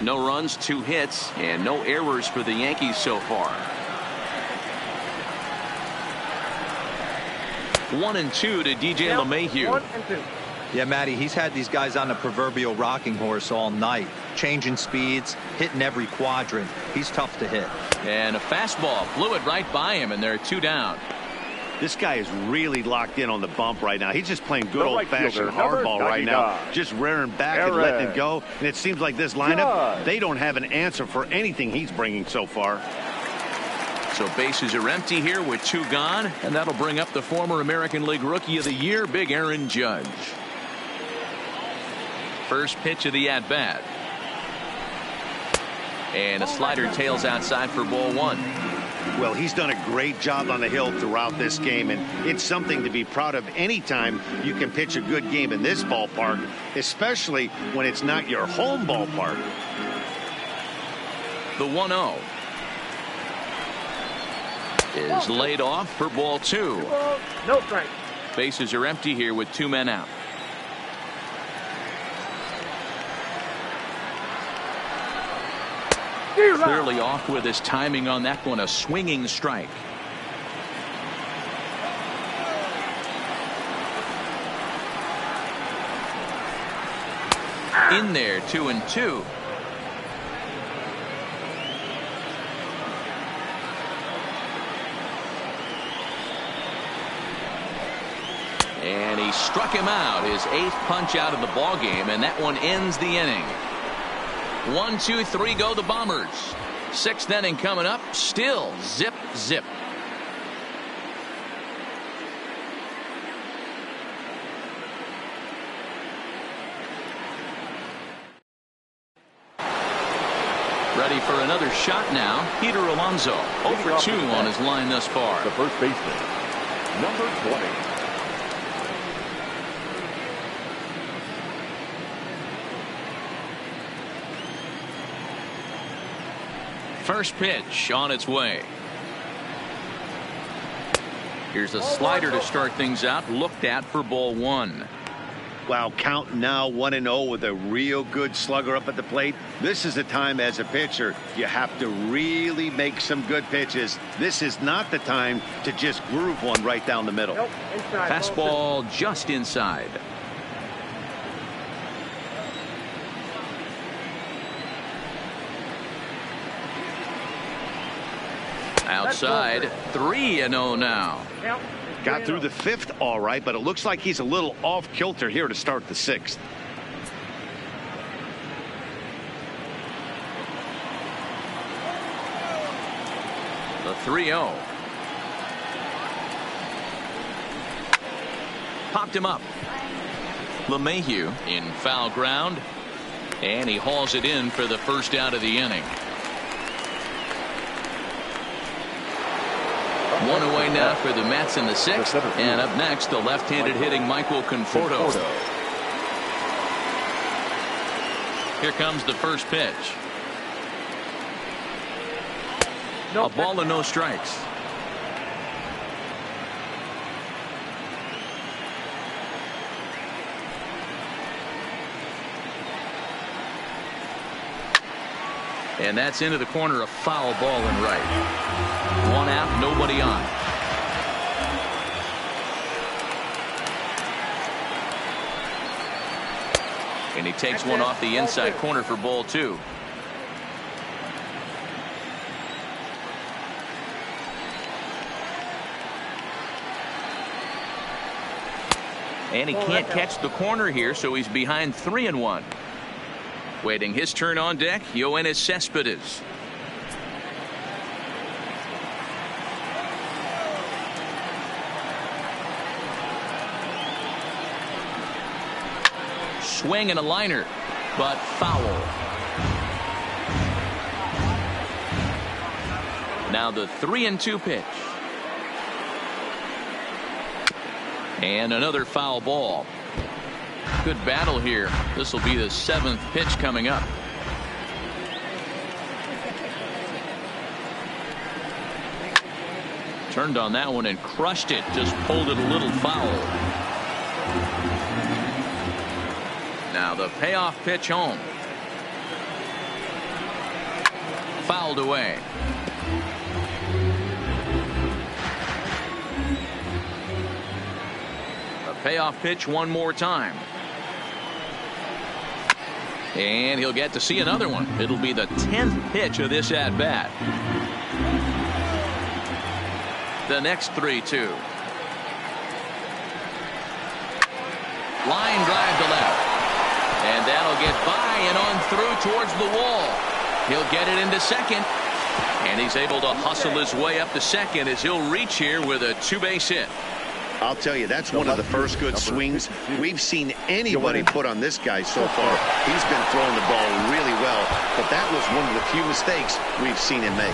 No runs, 2 hits, and no errors for the Yankees so far. 1-2 to DJ Now, LeMahieu. 1 and 2. Yeah, Matty, he's had these guys on the proverbial rocking horse all night, changing speeds, hitting every quadrant. He's tough to hit. And a fastball blew it right by him, and they're 2 down. This guy is really locked in on the bump right now. He's just playing good The right old-fashioned fielder, number hardball right now. 99. Just rearing back and Aaron. letting it go. And it seems like this lineup, Judge. they don't have an answer for anything he's bringing so far. So bases are empty here with 2 gone, and that'll bring up the former American League Rookie of the Year, Big Aaron Judge. First pitch of the at-bat. And a slider tails outside for ball 1. Well, he's done a great job on the hill throughout this game, and it's something to be proud of anytime you can pitch a good game in this ballpark, especially when it's not your home ballpark. The 1-0 is laid off for ball 2. No strike. Bases are empty here with 2 men out. Clearly off with his timing on that one, a swinging strike. In there, 2-2. And he struck him out, his 8th punch out of the ball game, and that one ends the inning. 1, 2, 3 go the Bombers. 6th inning coming up. Still zip, zip. Ready for another shot now. Peter Alonso, 0 for 2 on his line thus far. The first baseman, number 20. First pitch on its way. Here's a slider to start things out, looked at for ball 1. Wow, count now 1-0 with a real good slugger up at the plate. This is the time as a pitcher you have to really make some good pitches. This is not the time to just groove one right down the middle. Nope, inside. Fastball just inside. Outside, 3-0 now. Count. Got through the 5th all right, but it looks like he's a little off kilter here to start the 6th. The 3-0. Popped him up. LeMahieu in foul ground, and he hauls it in for the first out of the inning. 1 away now for the Mets in the 6th, and up next the left-handed hitting Michael Conforto. Here comes the first pitch. A ball and no strikes. And that's into the corner, a foul ball and right. 1 out, nobody on. And he takes one off the inside corner for ball 2. And he can't catch the corner here, so he's behind 3-1. Waiting his turn on deck, Yoenis Cespedes. Swing and a liner, but foul. Now the 3-2 pitch. And another foul ball. Good battle here. This will be the 7th pitch coming up. Turned on that one and crushed it. Just pulled it a little foul. Now the payoff pitch home. Fouled away. Payoff pitch one more time. And he'll get to see another one. It'll be the 10th pitch of this at-bat. The next 3-2. Line drive to left. And that'll get by and on through towards the wall. He'll get it into second. And he's able to hustle his way up to second as he'll reach here with a 2-base hit. I'll tell you, that's one of the first good swings we've seen anybody put on this guy so far. He's been throwing the ball really well, but that was one of the few mistakes we've seen him make.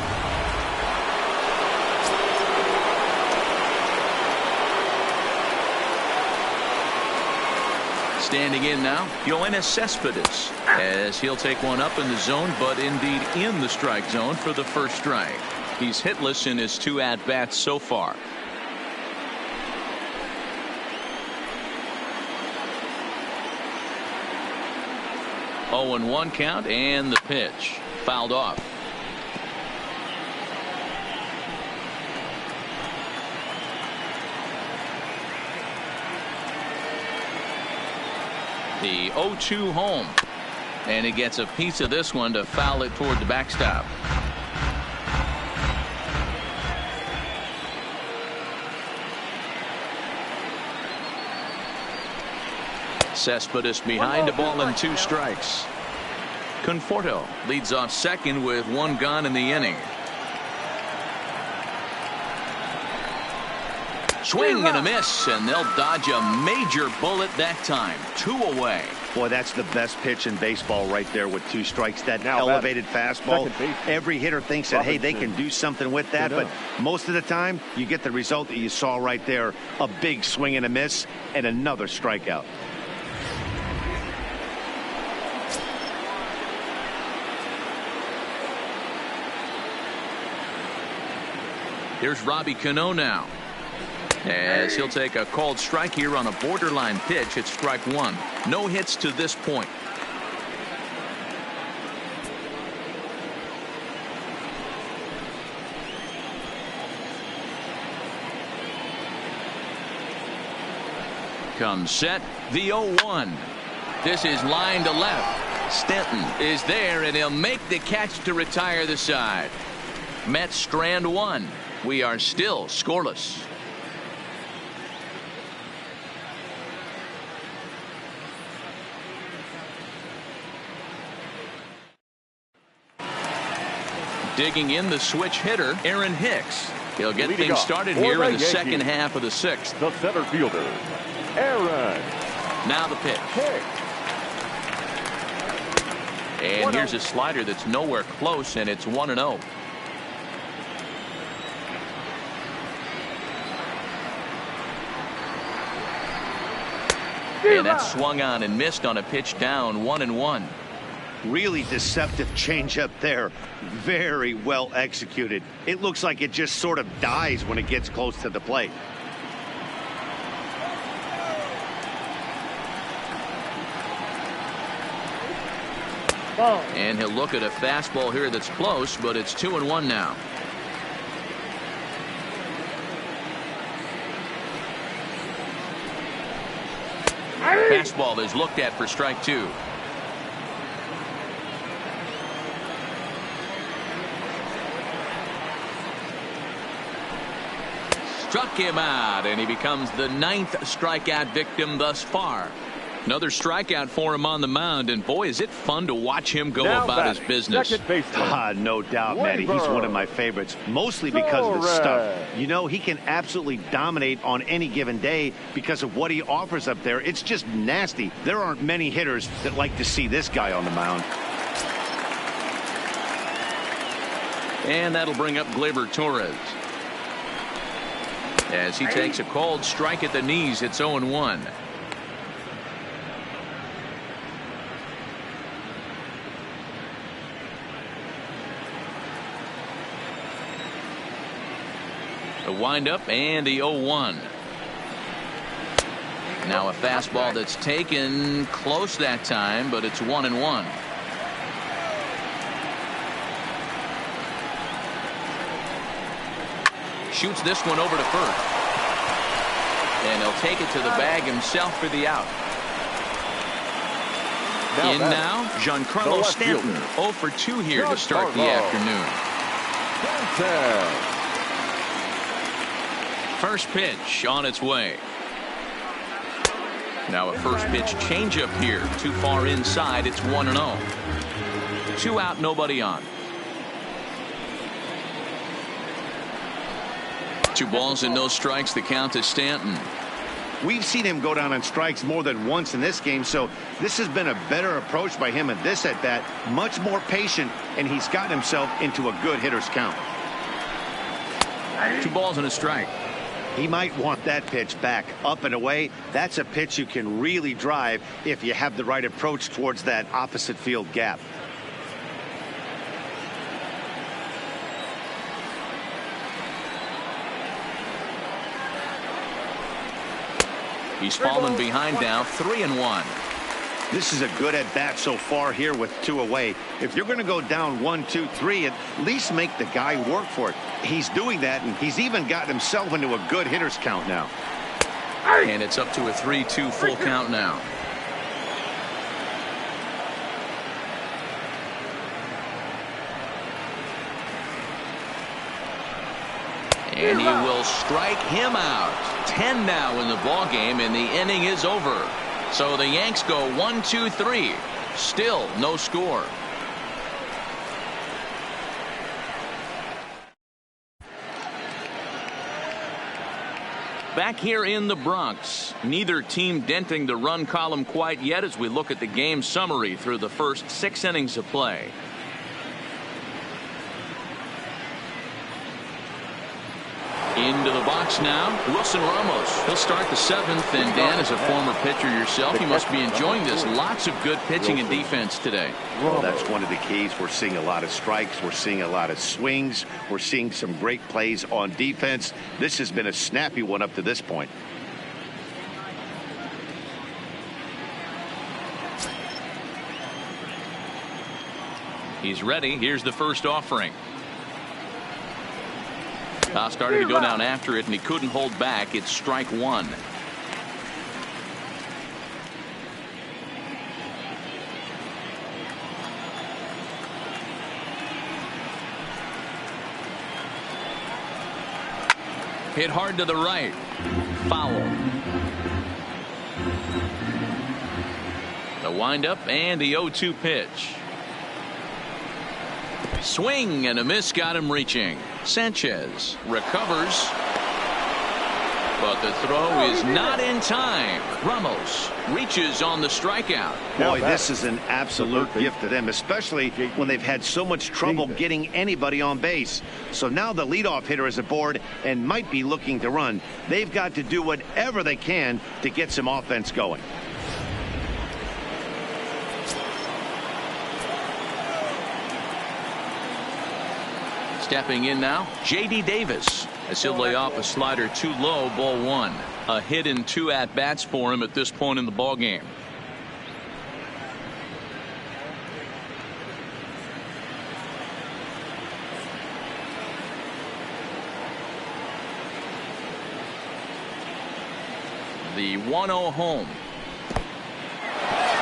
Standing in now, Yoenis Cespedes, as he'll take one up in the zone, but indeed in the strike zone for the first strike. He's hitless in his 2 at-bats so far. 0-1 count, and the pitch fouled off. The 0-2 home, and he gets a piece of this one to foul it toward the backstop. Cespedes behind, a ball and 2 strikes. Conforto leads off second with 1 gone in the inning. Swing and a miss, and they'll dodge a major bullet that time. 2 away. Boy, that's the best pitch in baseball right there with 2 strikes. That elevated fastball. Every hitter thinks that, hey, they can do something with that, but most of the time you get the result that you saw right there. A big swing and a miss and another strikeout. Here's Robbie Cano now, as he'll take a called strike here on a borderline pitch at strike 1. No hits to this point. Comes set, the 0-1. This is line to left. Stanton is there, and he'll make the catch to retire the side. Mets strand 1. We are still scoreless. Digging in the switch hitter, Aaron Hicks. He'll get things started here in the second half of the 6th. The center fielder, Aaron. Now the pitch. And here's a slider that's nowhere close, and it's 1-0. And that's swung on and missed on a pitch down, 1-1. Really deceptive changeup there. Very well executed. It looks like it just sort of dies when it gets close to the plate. And he'll look at a fastball here that's close, but it's 2-1 now. Fastball is looked at for strike 2. Struck him out, and he becomes the 9th strikeout victim thus far. Another strikeout for him on the mound, and boy, is it fun to watch him go about his business. No doubt, Matty. He's one of my favorites, mostly because of the stuff. You know, he can absolutely dominate on any given day because of what he offers up there. It's just nasty. There aren't many hitters that like to see this guy on the mound. And that'll bring up Gleyber Torres, as he takes a called strike at the knees. It's 0-1. The windup and the 0-1. Now a fastball that's taken close that time, but it's 1-1. Shoots this one over to first. And he'll take it to the bag himself for the out. In now, Giancarlo Stanton. 0 for 2 here to start the afternoon. First pitch on its way. Now a first pitch changeup here. Too far inside. It's 1-0. 2 out, nobody on. 2 balls and no strikes. The count to Stanton. We've seen him go down on strikes more than once in this game, so this has been a better approach by him at this at-bat. Much more patient, and he's gotten himself into a good hitter's count. 2 balls and a strike. He might want that pitch back, up and away. That's a pitch you can really drive if you have the right approach towards that opposite field gap. He's fallen behind now, 3-1. This is a good at-bat so far here with 2 away. If you're going to go down 1, 2, 3, at least make the guy work for it. He's doing that, and he's even gotten himself into a good hitter's count now. And it's up to a 3-2 full count now. And he will strike him out. 10 now in the ball game, and the inning is over. So the Yanks go 1, 2, 3. Still no score. Back here in the Bronx, neither team denting the run column quite yet as we look at the game summary through the first 6 innings of play. Into the box now, Wilson Ramos. He'll start the 7th, and Dan, as a former pitcher yourself, you must be enjoying this. Lots of good pitching and defense today. Well, that's one of the keys. We're seeing a lot of strikes. We're seeing a lot of swings. We're seeing some great plays on defense. This has been a snappy one up to this point. He's ready. Here's the first offering. Started to go down after it, and he couldn't hold back. It's strike 1. Hit hard to the right. Foul. The windup and the 0-2 pitch. Swing and a miss got him reaching. Sanchez recovers, but the throw is not in time. Ramos reaches on the strikeout. Boy, this is an absolute gift to them, especially when they've had so much trouble getting anybody on base. So now the leadoff hitter is aboard and might be looking to run. They've got to do whatever they can to get some offense going. Stepping in now, J.D. Davis, as he'll lay off a slider too low, ball 1. A hit in 2 at-bats for him at this point in the ball game. The 1-0 home.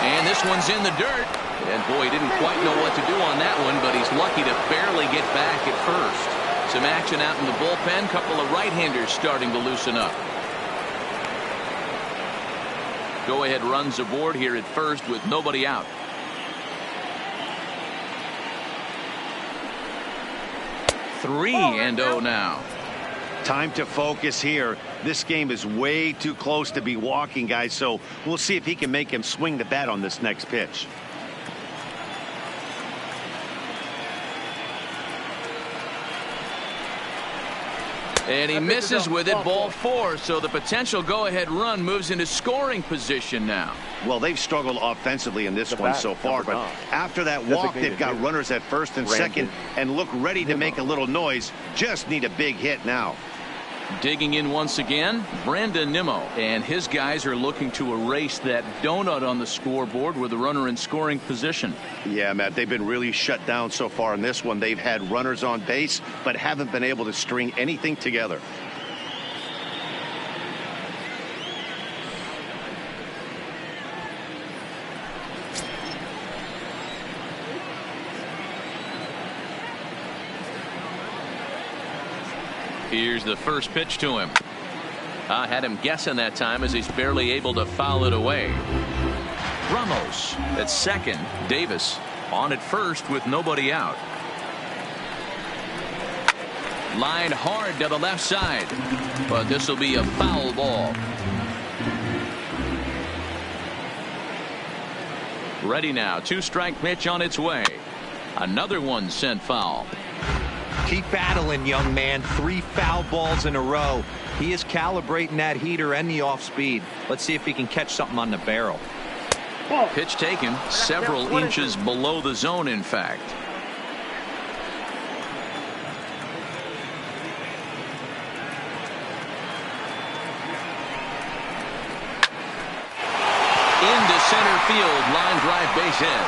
And this one's in the dirt. And boy, he didn't quite know what to do on that one, but he's lucky to barely get back at first. Some action out in the bullpen. Couple of right-handers starting to loosen up. Go-ahead runs aboard here at first with nobody out. Three and 0 now. Time to focus here. This game is way too close to be walking, guys, so we'll see if he can make him swing the bat on this next pitch. And he misses with it, ball 4, so the potential go-ahead run moves into scoring position now. Well, they've struggled offensively in this one so far, but after that walk, they've got runners at first and second and look ready to make a little noise. Just need a big hit now. Digging in once again, Brandon Nimmo, and his guys are looking to erase that donut on the scoreboard with a runner in scoring position. Yeah, Matt, they've been really shut down so far in this one. They've had runners on base, but haven't been able to string anything together. Here's the first pitch to him. I had him guessing that time as he's barely able to foul it away. Ramos at second. Davis on at first with nobody out. Line hard to the left side, but this will be a foul ball. Ready now. 2-strike pitch on its way. Another one sent foul. Keep battling, young man. 3 foul balls in a row. He is calibrating that heater and the off speed. Let's see if he can catch something on the barrel. Pitch taken several inches below the zone, in fact. Into center field, line drive, base hit.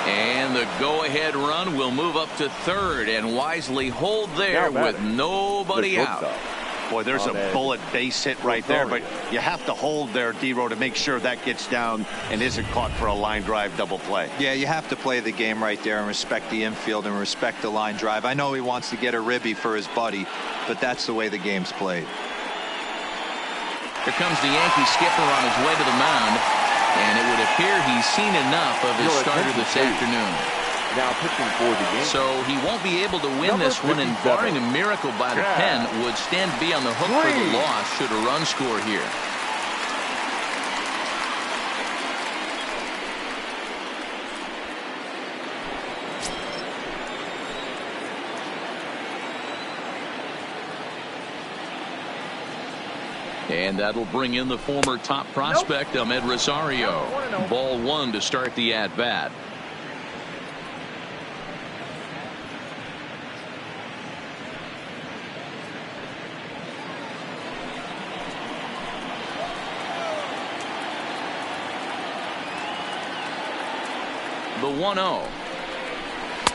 And the go-ahead run will move up to third and wisely hold there with nobody out. Boy, there's a bullet base hit right there, but you have to hold there, D-Row, to make sure that gets down and isn't caught for a line drive double play. Yeah, you have to play the game right there and respect the infield and respect the line drive. I know he wants to get a ribby for his buddy, but that's the way the game's played. Here comes the Yankee skipper on his way to the mound, and it would appear he's seen enough of his starter this afternoon. Now pitching for the game. So he won't be able to win this one, and barring a miracle by the pen, would stand to be on the hook for the loss should a run score here. And that'll bring in the former top prospect, Ahmed Rosario. Ball 1 to start the at-bat. The 1-0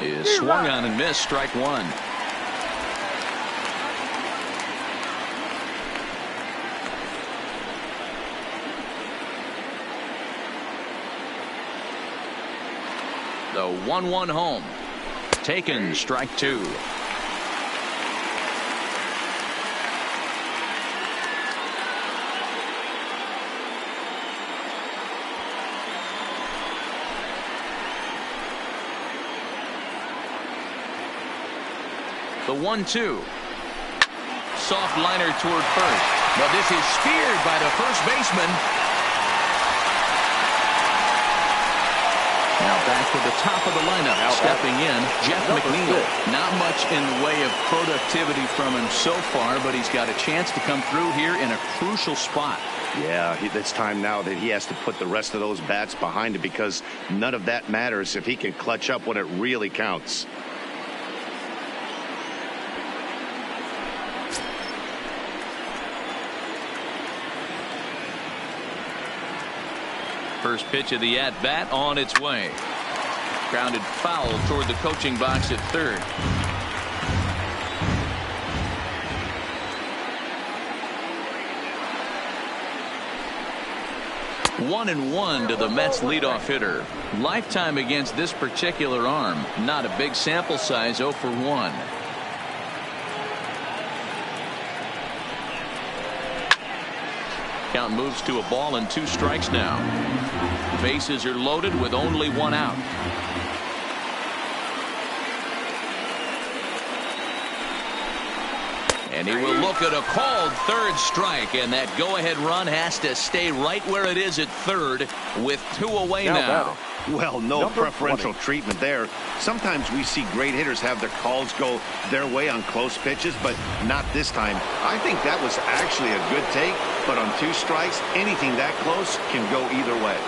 is swung on and missed. Strike 1. The 1-1 home. Taken. Strike 2. The 1-2. Soft liner toward first. But this is speared by the first baseman. Now back to the top of the lineup. Stepping in, Jeff McNeil. Not much in the way of productivity from him so far, but he's got a chance to come through here in a crucial spot. Yeah, it's time now that he has to put the rest of those bats behind him, because none of that matters if he can clutch up when it really counts. First pitch of the at-bat on its way. Grounded foul toward the coaching box at third. One and one to the Mets leadoff hitter. Lifetime against this particular arm. Not a big sample size, 0 for 1. Count moves to a ball and 2 strikes now. Bases are loaded with only 1 out. And he will look at a called third strike, and that go-ahead run has to stay right where it is at third with 2 away now. Well, no preferential treatment there. Sometimes we see great hitters have their calls go their way on close pitches, but not this time. I think that was actually a good take, but on 2 strikes, anything that close can go either way.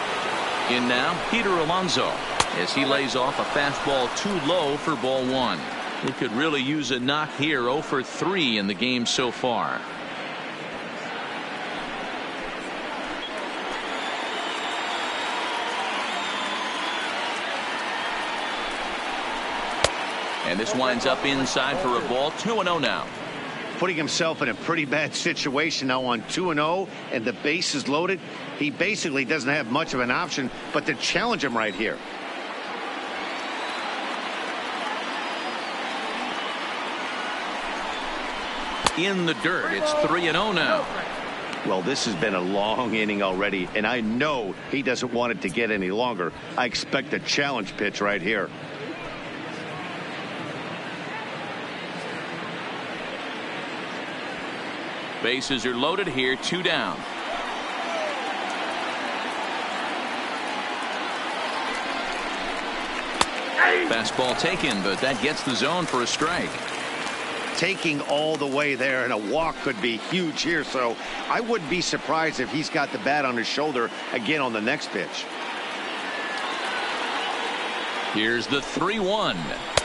In now, Peter Alonso, as he lays off a fastball too low for ball 1. He could really use a knock here. 0 for 3 in the game so far. And this winds up inside for a ball. 2-0 now. Putting himself in a pretty bad situation now on 2-0, and the base is loaded. He basically doesn't have much of an option but to challenge him right here. in the dirt. It's 3-0 now. Well, this has been a long inning already, and I know he doesn't want it to get any longer. I expect a challenge pitch right here. Bases are loaded here, 2 down. Fastball taken, but that gets the zone for a strike. Taking all the way there, and a walk could be huge here, so I wouldn't be surprised if he's got the bat on his shoulder again on the next pitch. Here's the 3-1.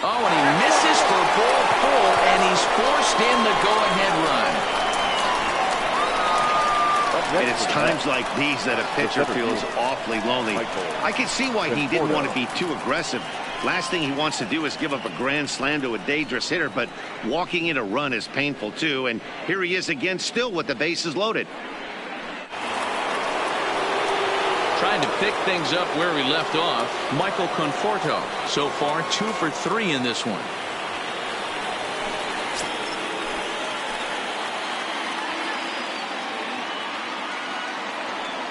Oh, and he misses for ball 4, and he's forced in the go-ahead run. And it's times like these that a pitcher feels awfully lonely. I can see why he didn't want to be too aggressive. Last thing he wants to do is give up a grand slam to a dangerous hitter, but walking in a run is painful too. And here he is again, still with the bases loaded. Trying to pick things up where he left off, Michael Conforto. So far, 2 for 3 in this one.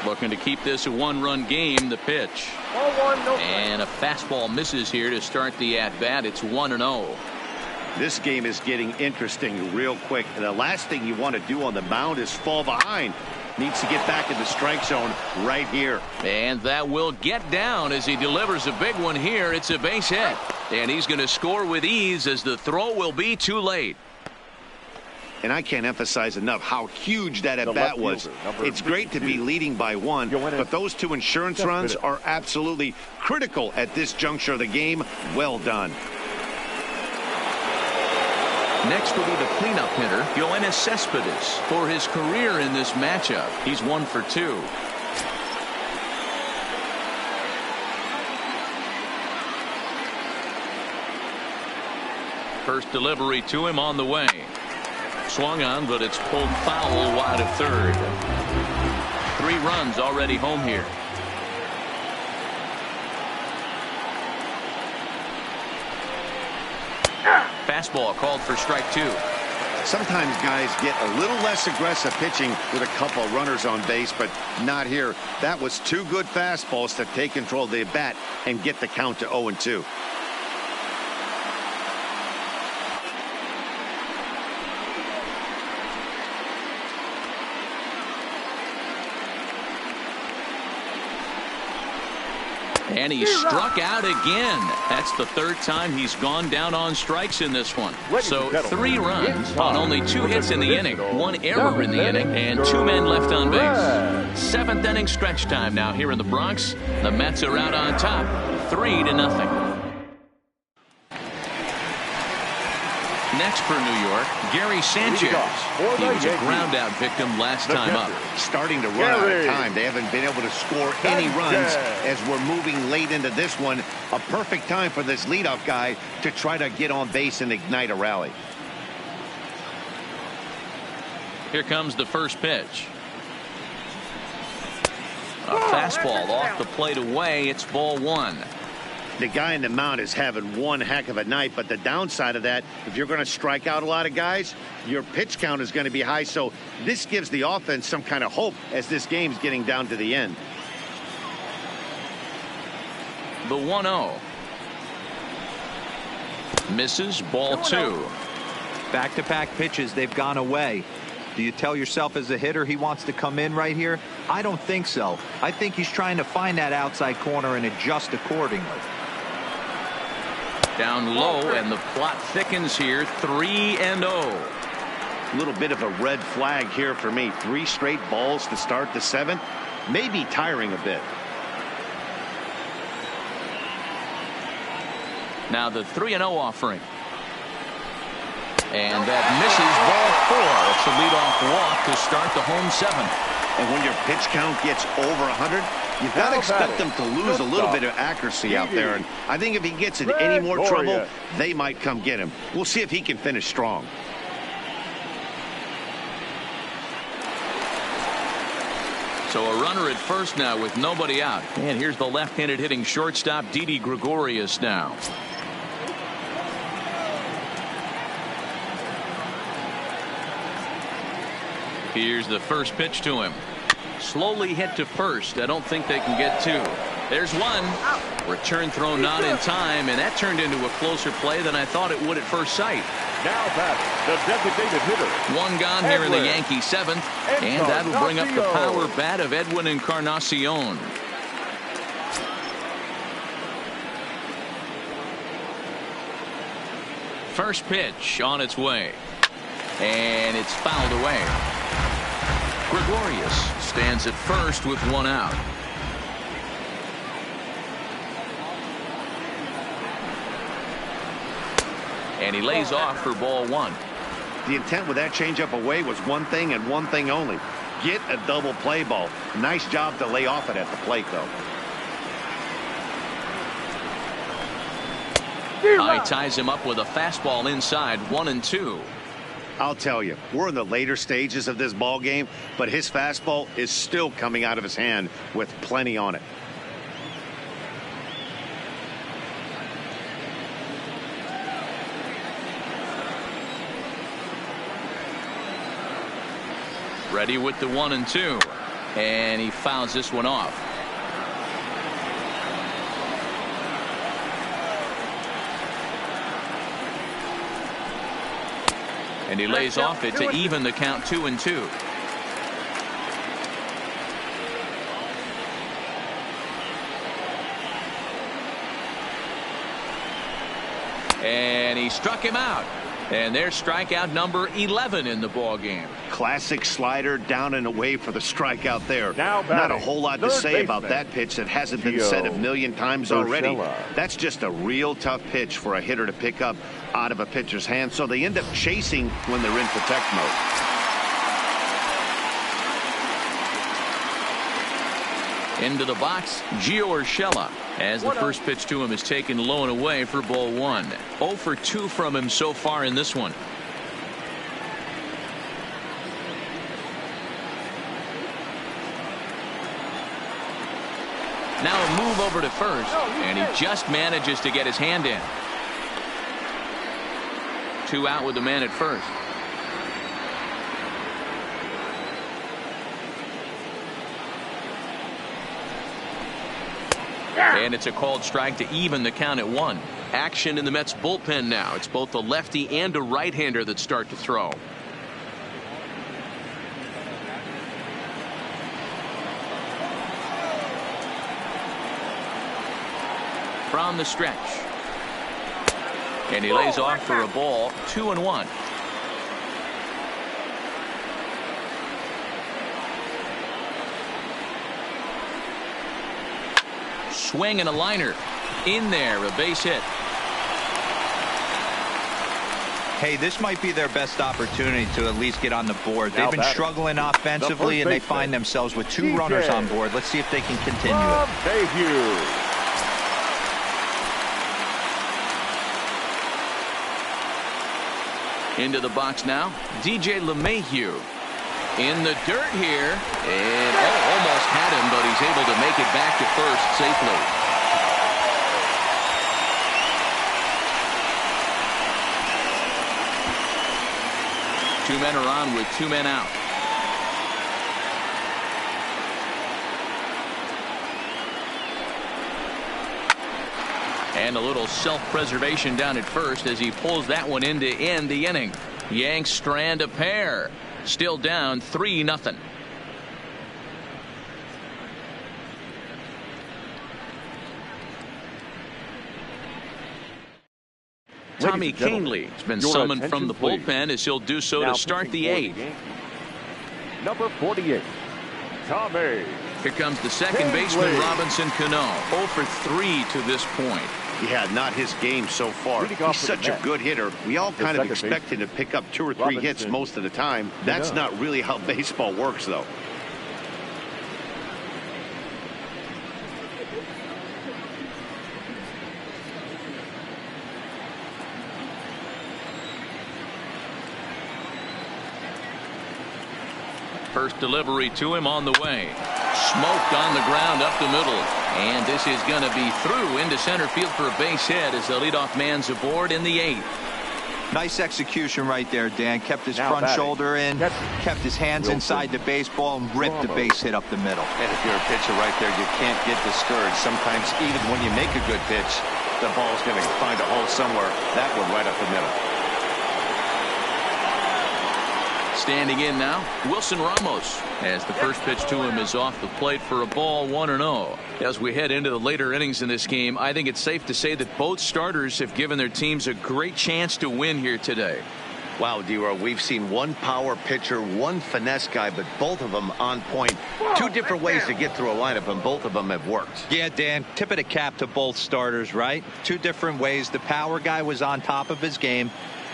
Looking to keep this a 1-run game. The pitch. And a fastball misses here to start the at-bat. It's 1-0. This game is getting interesting real quick. And the last thing you want to do on the mound is fall behind. Needs to get back in the strike zone right here. And that will get down as he delivers a big one here. It's a base hit. And he's going to score with ease as the throw will be too late. And I can't emphasize enough how huge that at-bat was. It's great to be leading by 1, but those 2 insurance runs are absolutely critical at this juncture of the game. Well done. Next will be the cleanup hitter, Yoenis Cespedes, for his career in this matchup. He's 1 for 2. First delivery to him on the way. Swung on, but it's pulled foul wide of third. 3 runs already home here. Fastball called for strike 2. Sometimes guys get a little less aggressive pitching with a couple of runners on base, but not here. That was 2 good fastballs to take control of the bat and get the count to 0-2. And he struck out again. That's the 3rd time he's gone down on strikes in this one. So 3 runs on only 2 hits in the inning, 1 error in the inning, and 2 men left on base. 7th inning stretch time now here in the Bronx. The Mets are out on top, 3-0. Next for New York, Gary Sanchez. He was a ground out victim last time up. Starting to run out of time. They haven't been able to score any runs as we're moving late into this one. A perfect time for this leadoff guy to try to get on base and ignite a rally. Here comes the first pitch. A fastball off the plate away. It's ball 1. The guy in the mound is having one heck of a night, but the downside of that, if you're going to strike out a lot of guys, your pitch count is going to be high. So this gives the offense some kind of hope as this game's getting down to the end. The 1-0. Misses, ball 2. Back-to-back pitches, they've gone away. Do you tell yourself as a hitter he wants to come in right here? I don't think so. I think he's trying to find that outside corner and adjust accordingly. Down low, and the plot thickens here, 3-0. A little bit of a red flag here for me. 3 straight balls to start the 7th. Maybe tiring a bit. Now the 3-0 offering. And that misses, ball 4. It's a leadoff walk to start the home 7th. And when your pitch count gets over 100, you've got to expect them to lose a little bit of accuracy out there. And I think if he gets in any more trouble, they might come get him. We'll see if he can finish strong. So a runner at first now with nobody out. And here's the left-handed hitting shortstop, Didi Gregorius now. Here's the first pitch to him. Slowly hit to first. I don't think they can get two. There's one. Return throw not in time, and that turned into a closer play than I thought it would at first sight. Now back, the designated hitter. One gone here in the Yankee seventh, and that'll bring up the power bat of Edwin Encarnacion. First pitch on its way, and it's fouled away. Gregorius stands at first with one out. And he lays off for ball one. The intent with that changeup away was one thing and one thing only. Get a double play ball. Nice job to lay off it at the plate, though. High ties him up with a fastball inside, 1-2. I'll tell you, we're in the later stages of this ball game, but his fastball is still coming out of his hand with plenty on it. Ready with the 1-2, and he fouls this one off. And he lays off it to even the count 2-2. And he struck him out. And there's strikeout number 11 in the ball game. Classic slider down and away for the strikeout there. Now not a whole lot to say about that pitch that hasn't been said a million times already. That's just a real tough pitch for a hitter to pick up out of a pitcher's hand, so they end up chasing when they're in protect mode. Into the box, Gio Urshela, as the first pitch to him is taken low and away for ball one. 0 for 2 from him so far in this one. Now a move over to first, and he just manages to get his hand in. 2 out with the man at first. And it's a called strike to even the count at 1. Action in the Mets bullpen now. It's both a lefty and a right-hander that start to throw. From the stretch. And he lays off for a ball, 2-1. Swing and a liner. In there, a base hit. Hey, this might be their best opportunity to at least get on the board. They've been struggling offensively, and they find themselves with 2 runners on board. Let's see if they can continue it. Into the box now, DJ LeMahieu. In the dirt here, and almost had him, but he's able to make it back to first safely. Two men are on with 2 men out. And a little self-preservation down at first as he pulls that one in to end the inning. Yanks strand a pair. Still down 3-0. Tommy Kahnle has been summoned from the bullpen as he'll do so to start the 8th. Number 48, Tommy. Here comes the second baseman, Robinson Cano. 0 for 3 to this point. Yeah, not his game so far. He's such a good hitter. We all kind of expect him to pick up 2 or 3 hits most of the time. That's not really how baseball works, though. First delivery to him on the way. Smoked on the ground up the middle. And this is going to be through into center field for a base hit as the leadoff man's aboard in the 8th. Nice execution right there, Dan. Kept his Now front batting. shoulder in, kept his hands inside the baseball, and ripped the base hit up the middle. And if you're a pitcher right there, you can't get discouraged. Sometimes even when you make a good pitch, the ball's going to find a hole somewhere. That one right up the middle. Standing in now, Wilson Ramos, as the first pitch to him is off the plate for a ball, 1-0. As we head into the later innings in this game, I think it's safe to say that both starters have given their teams a great chance to win here today. Wow, D-Row, we've seen one power pitcher, one finesse guy, but both of them on point. Two different ways to get through a lineup, and both of them have worked. Yeah, Dan, tip of the cap to both starters, right? Two different ways. The power guy was on top of his game.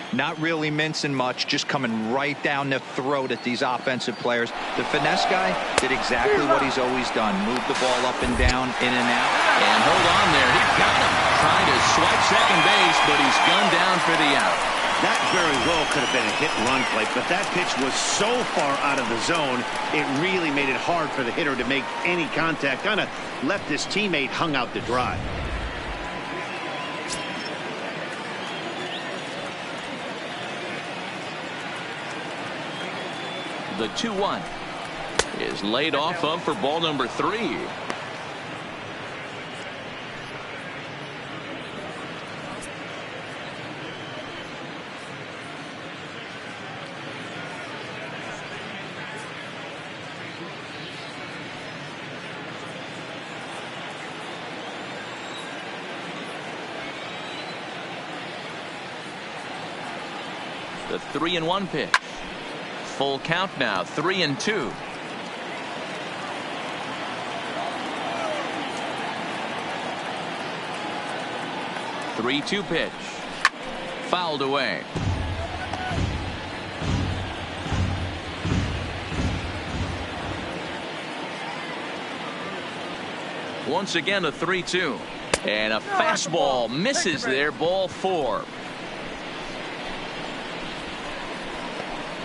Not really mincing much, just coming right down the throat at these offensive players. The finesse guy did exactly what he's always done. Moved the ball up and down, in and out. And hold on there. He got him. Trying to swipe second base, but he's gunned down for the out. That very well could have been a hit-and-run play, but that pitch was so far out of the zone, it really made it hard for the hitter to make any contact. Kind of left his teammate hung out to dry. The 2-1 is laid off of for ball number 3. The 3-1 pitch. Full count now, 3-2. The 3-2 pitch. Fouled away. Once again, a 3-2. And a fastball misses there, ball 4.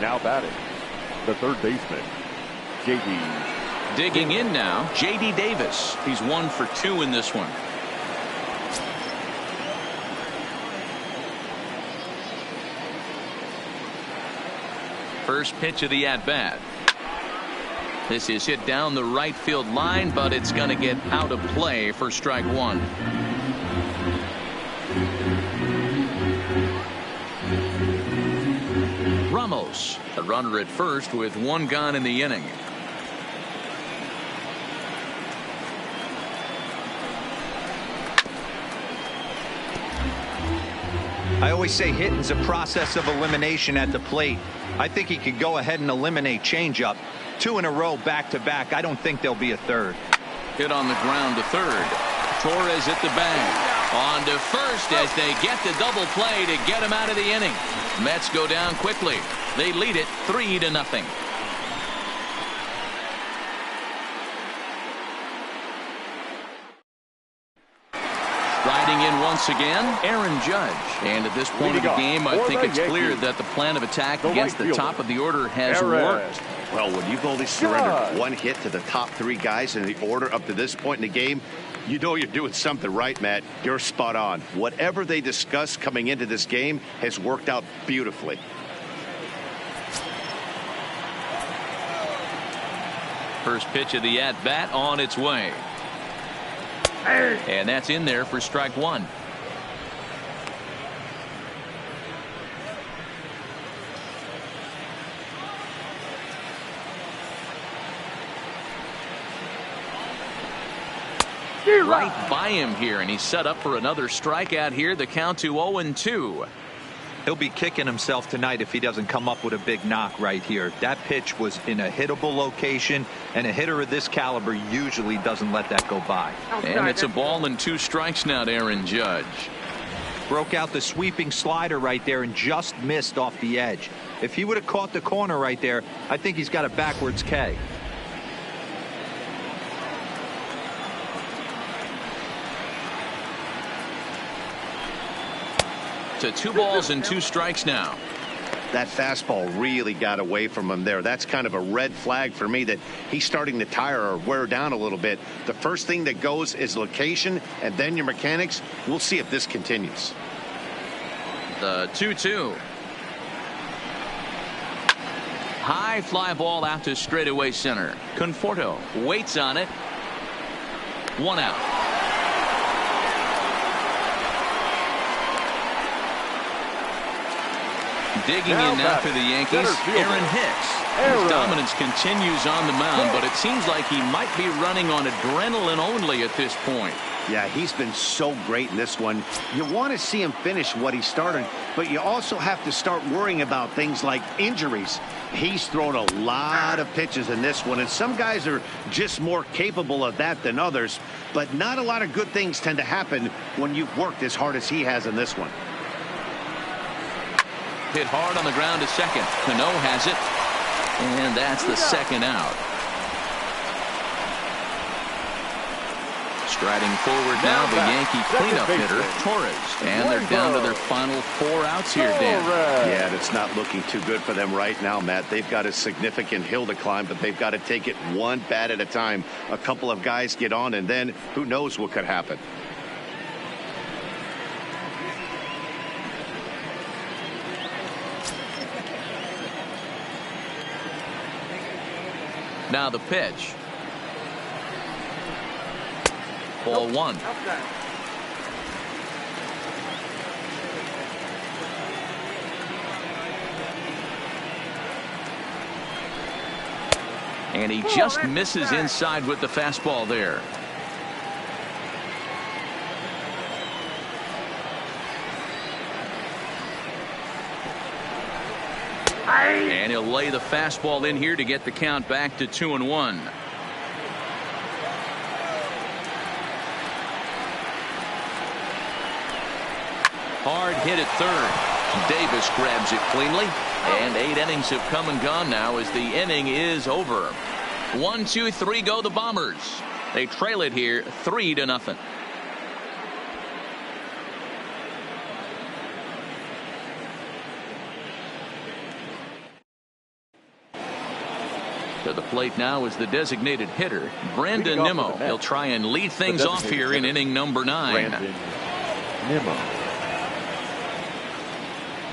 Now batting, the third baseman, J.D. Digging in now, J.D. Davis. He's 1 for 2 in this one. First pitch of the at-bat. This is hit down the right field line, but it's going to get out of play for strike 1. Ramos, the runner at first with 1 gone in the inning. I always say hitting's a process of elimination at the plate. I think he could go ahead and eliminate changeup. 2 in a row back-to-back. I don't think there'll be a third. Hit on the ground to third. Torres at the bag. On to first as they get the double play to get him out of the inning. Mets go down quickly. They lead it 3-0. Riding in once again, Aaron Judge. And at this point of the game, I think it's clear that the plan of attack against the top of the order has worked. Well, when you've only surrendered 1 hit to the top 3 guys in the order up to this point in the game, you know you're doing something right, Matt. You're spot on. Whatever they discussed coming into this game has worked out beautifully. First pitch of the at-bat on its way. And that's in there for strike 1. Right by him here, and he's set up for another strikeout here. The count to 0-2. He'll be kicking himself tonight if he doesn't come up with a big knock right here. That pitch was in a hittable location, and a hitter of this caliber usually doesn't let that go by. And it's a ball and 2 strikes now to Aaron Judge. Broke out the sweeping slider right there and just missed off the edge. If he would have caught the corner right there, I think he's got a backwards K. To 2 balls and 2 strikes now. That fastball really got away from him there. That's kind of a red flag for me that he's starting to tire or wear down a little bit. The first thing that goes is location and then your mechanics. We'll see if this continues. The 2-2. High fly ball out to straightaway center. Conforto waits on it. 1 out. Digging in now for the Yankees, Aaron Hicks. His dominance continues on the mound, but it seems like he might be running on adrenaline only at this point. Yeah, he's been so great in this one. You want to see him finish what he started, but you also have to start worrying about things like injuries. He's thrown a lot of pitches in this one, and some guys are just more capable of that than others, but not a lot of good things tend to happen when you've worked as hard as he has in this one. Hit hard on the ground to second. Cano has it, and that's the second out. Striding forward now, the Yankee cleanup hitter, Torres. And they're down to their final 4 outs here, Dan. Yeah, and it's not looking too good for them right now, Matt. They've got a significant hill to climb, but they've got to take it one bat at a time. A couple of guys get on, and then who knows what could happen. Now the pitch. Ball 1. And he just misses inside with the fastball there. And he'll lay the fastball in here to get the count back to 2-1. Hard hit at third. Davis grabs it cleanly. And 8 innings have come and gone now as the inning is over. 1, 2, 3 go the Bombers. They trail it here 3-0. To the plate now is the designated hitter, Brandon Nimmo. He'll try and lead things off here in inning number 9. Brandon Nimmo.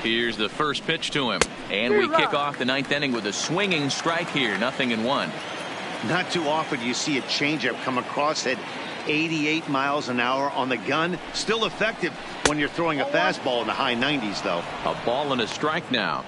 Here's the first pitch to him. And we kick off the 9th inning with a swinging strike here. 0-1. Not too often you see a changeup come across at 88 miles an hour on the gun. Still effective when you're throwing a fastball in the high 90s, though. A ball and a strike now.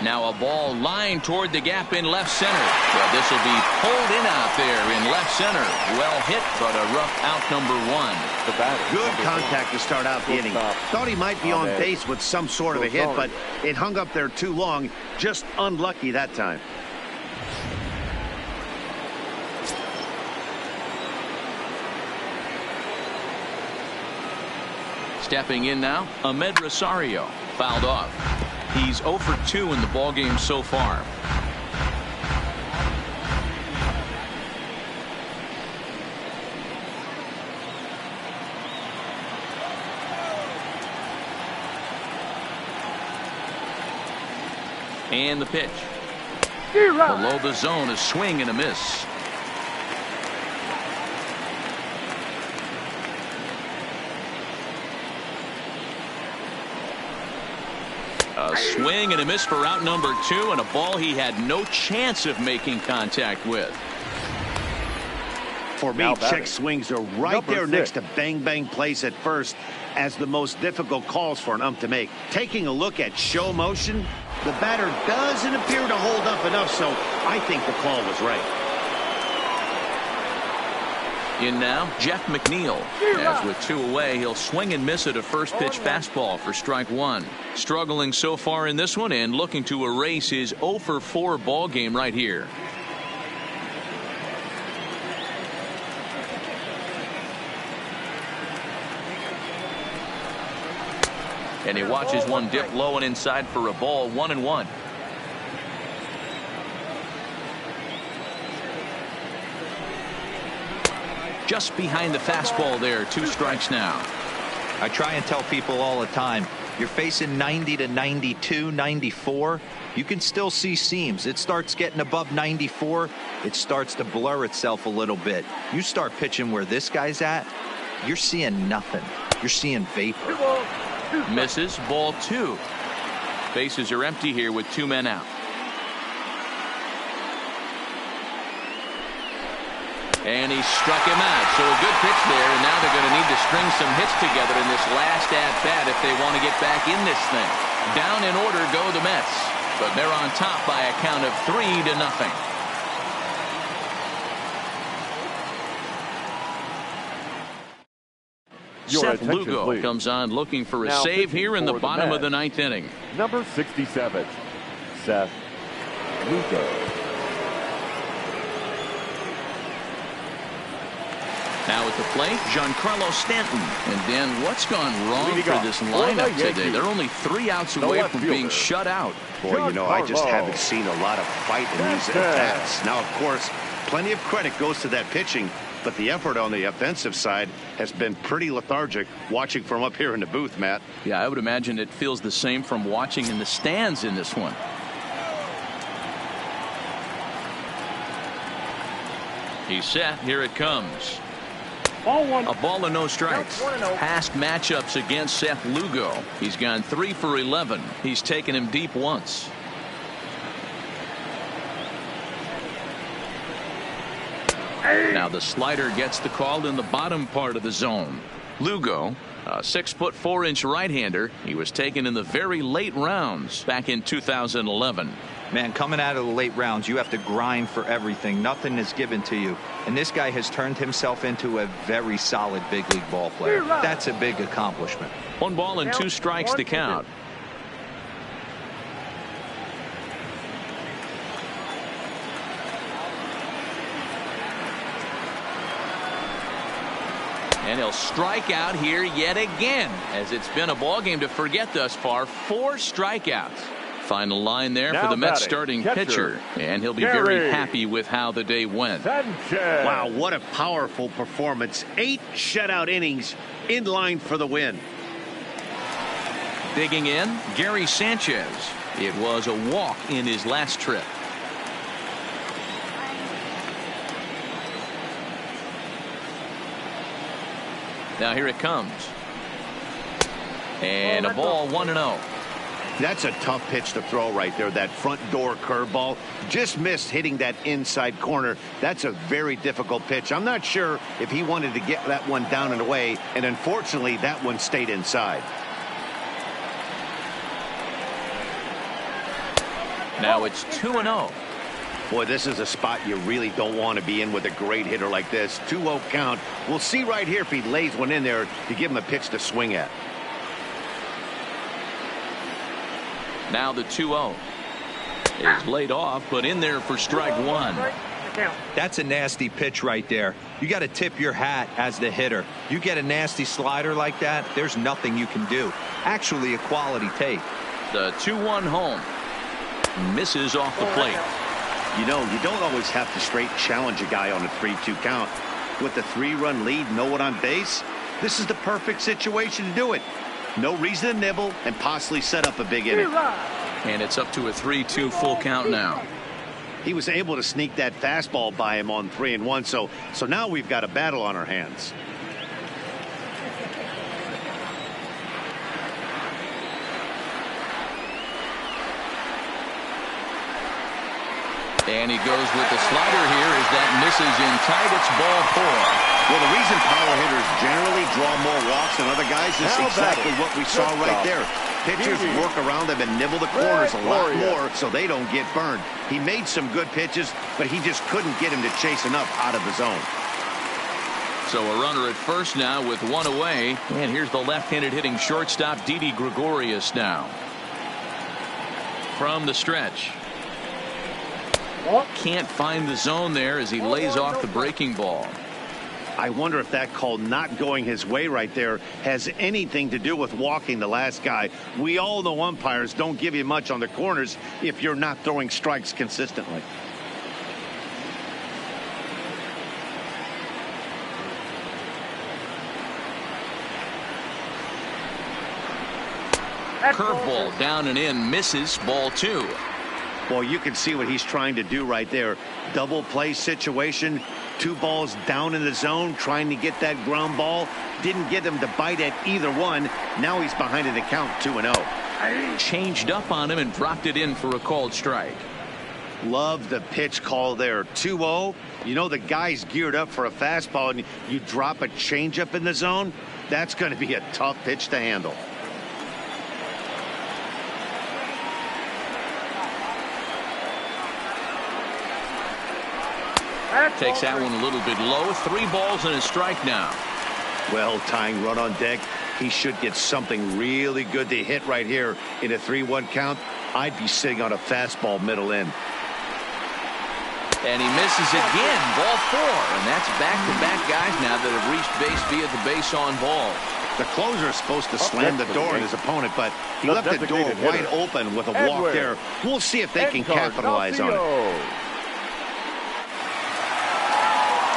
Now a ball lined toward the gap in left center. Well, this will be pulled in out there in left center. Well hit, but a rough out number 1. The batter. Good contact to start out the inning. Thought he might be on base with some sort of a hit, but it hung up there too long. Just unlucky that time. Stepping in now, Ahmed Rosario. Fouled off. He's 0 for 2 in the ballgame so far. And the pitch. Below the zone, a swing and a miss. A swing and a miss for out number 2, and a ball he had no chance of making contact with. For me, check swings are right there next to bang plays at first as the most difficult calls for an ump to make. Taking a look at show motion, the batter doesn't appear to hold up enough, so I think the call was right. In now, Jeff McNeil. As with 2 away, he'll swing and miss at a first pitch fastball for strike 1. Struggling so far in this one and looking to erase his 0 for 4 ball game right here. And he watches one dip low and inside for a ball. 1-1. Just behind the fastball there. 2 strikes now. I try and tell people all the time, You're facing 90 to 92, 94. You can still see seams. It starts getting above 94. It starts to blur itself a little bit. You start pitching where this guy's at, you're seeing nothing. You're seeing vapor. Misses, ball 2. Bases are empty here with 2 men out. And he struck him out. So a good pitch there, and now they're going to need to string some hits together in this last at-bat if they want to get back in this thing. Down in order go the Mets, but they're on top by a count of 3-0. Seth Lugo comes on looking for a save here in the bottom of the 9th inning. Number 67, Seth Lugo. Now at the plate, Giancarlo Stanton. And Dan, what's gone wrong for this lineup today? They're only 3 outs away from being shut out. Boy, you know, I just haven't seen a lot of fight in these at-bats. Now, of course, plenty of credit goes to that pitching, but the effort on the offensive side has been pretty lethargic watching from up here in the booth, Matt. Yeah, I would imagine it feels the same from watching in the stands in this one. He's set. Here it comes. Ball 1. A ball and no strikes. 1-0. Past matchups against Seth Lugo. He's gone 3 for 11. He's taken him deep once. Now the slider gets the call in the bottom part of the zone. Lugo, a 6'4" right-hander. He was taken in the very late rounds back in 2011. Man, coming out of the late rounds, you have to grind for everything. Nothing is given to you. And this guy has turned himself into a very solid big league ball player. That's a big accomplishment. 1 ball and 2 strikes to count. And he'll strike out here yet again, as it's been a ball game to forget thus far. 4 strikeouts. Final line there for the Mets starting pitcher, and he'll be very happy with how the day went. Wow, what a powerful performance. 8 shutout innings in line for the win. Digging in, Gary Sanchez. It was a walk in his last trip. Now here it comes. And a ball, 1-0. That's a tough pitch to throw right there. That front door curveball just missed hitting that inside corner. That's a very difficult pitch. I'm not sure if he wanted to get that one down and away, and unfortunately that one stayed inside. Now it's 2-0. Boy, this is a spot you really don't want to be in with a great hitter like this. 2-0 count. We'll see right here if he lays one in there to give him a pitch to swing at. Now the 2-0 is laid off, but in there for strike 1. That's a nasty pitch right there. You got to tip your hat as the hitter. You get a nasty slider like that, there's nothing you can do. Actually a quality take. The 2-1 home misses off the plate. You know, you don't always have to straight challenge a guy on a 3-2 count. With the 3-run lead, no one on base, this is the perfect situation to do it. No reason to nibble and possibly set up a big inning. And it's up to a 3-2 full count now. He was able to sneak that fastball by him on 3-1, so now we've got a battle on our hands. And he goes with the slider here as that misses in tight. It's ball 4. Well, the reason power hitters generally draw more walks than other guys is exactly what we saw right there. Pitchers work around them and nibble the corners a lot more so they don't get burned. He made some good pitches, but he just couldn't get him to chase enough out of the zone. So a runner at first now with 1 away. And here's the left-handed hitting shortstop, Didi Gregorius now. From the stretch. Can't find the zone there as he lays off the breaking ball. I wonder if that call not going his way right there has anything to do with walking the last guy. We all know umpires don't give you much on the corners if you're not throwing strikes consistently. Curveball down and in, misses, ball 2. Well, you can see what he's trying to do right there. Double play situation. 2 balls down in the zone, trying to get that ground ball. Didn't get him to bite at either one. Now he's behind in the count, 2-0. Changed up on him and dropped it in for a called strike. Love the pitch call there. 2-0. You know the guy's geared up for a fastball, and you drop a changeup in the zone. That's going to be a tough pitch to handle. Takes that one a little bit low. 3 balls and a strike now. Well, tying run on deck. He should get something really good to hit right here in a 3-1 count. I'd be sitting on a fastball middle in. And he misses again. Ball 4. And that's back-to-back guys now that have reached base via the base on ball. The closer is supposed to slam the door on his opponent, but he left the door wide open with a walk there. We'll see if they can capitalize on it.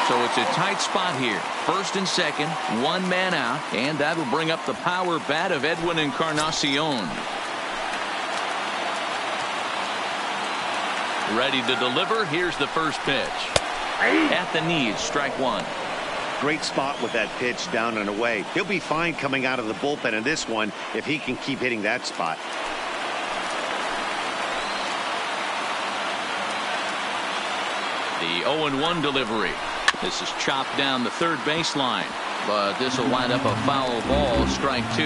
So it's a tight spot here. First and second, 1 man out, and that'll bring up the power bat of Edwin Encarnacion. Ready to deliver. Here's the first pitch. At the knees, strike 1. Great spot with that pitch down and away. He'll be fine coming out of the bullpen in this one if he can keep hitting that spot. The 0-1 delivery. This is chopped down the third baseline, but this will wind up a foul ball, strike 2.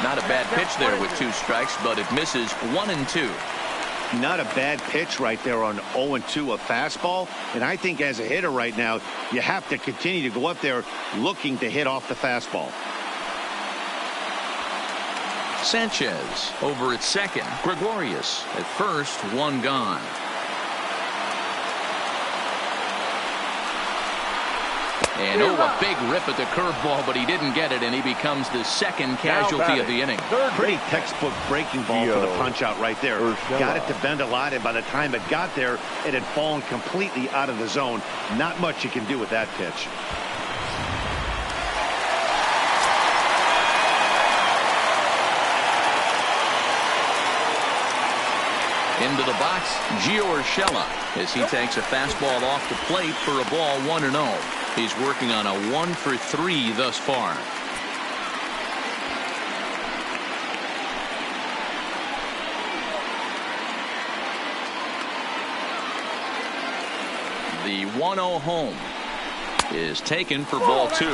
Not a bad pitch there with 2 strikes, but it misses 1 and 2. Not a bad pitch right there on 0-2, a fastball. And I think as a hitter right now, you have to continue to go up there looking to hit off the fastball. Sanchez over at second. Gregorius at first, 1 gone. And a big rip at the curveball, but he didn't get it, and he becomes the second casualty of the inning. Pretty textbook breaking ball for the punch out right there. Got it to bend a lot, and by the time it got there, it had fallen completely out of the zone. Not much you can do with that pitch. Into the box, Gio Urshela, as he takes a fastball off the plate for a ball 1-0. He's working on a 1-for-3 thus far. The 1-0 home is taken for ball 2.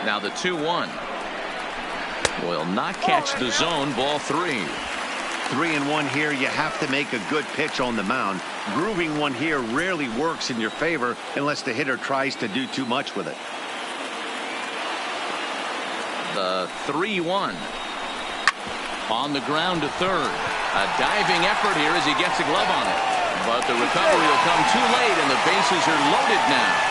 Now the 2-1 will not catch the zone, ball 3. 3-1 here. You have to make a good pitch on the mound. Grooving one here rarely works in your favor unless the hitter tries to do too much with it. The 3-1 on the ground to third. A diving effort here as he gets a glove on it, but the recovery will come too late, and the bases are loaded now.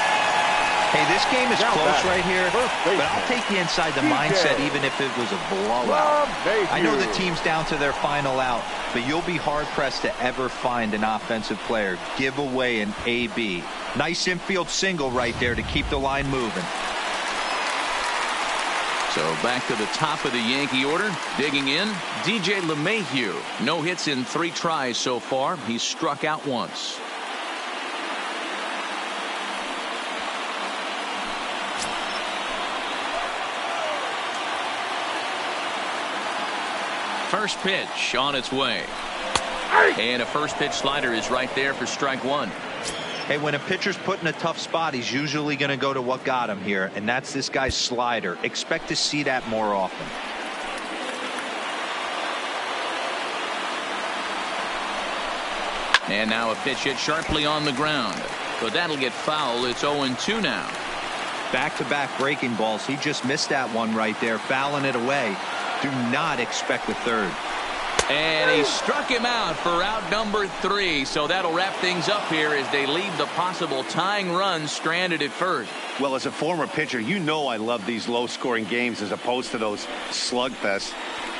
Hey, this game is close right here, but I'll take you inside the mindset even if it was a blowout. I know the team's down to their final out, but you'll be hard-pressed to ever find an offensive player give away an AB. Nice infield single right there to keep the line moving. So back to the top of the Yankee order. Digging in, DJ LeMahieu. No hits in 3 tries so far. He's struck out once. First pitch on its way. And a first pitch slider is right there for strike 1. Hey, when a pitcher's put in a tough spot, he's usually going to go to what got him here, and that's this guy's slider. Expect to see that more often. And now a pitch hit sharply on the ground, but that'll get foul. It's 0-2 now. Back-to-back breaking balls. He just missed that one right there, fouling it away. Do not expect a third. And he struck him out for out number 3. So that'll wrap things up here as they leave the possible tying run stranded at first. Well, as a former pitcher, you know I love these low-scoring games as opposed to those slugfests.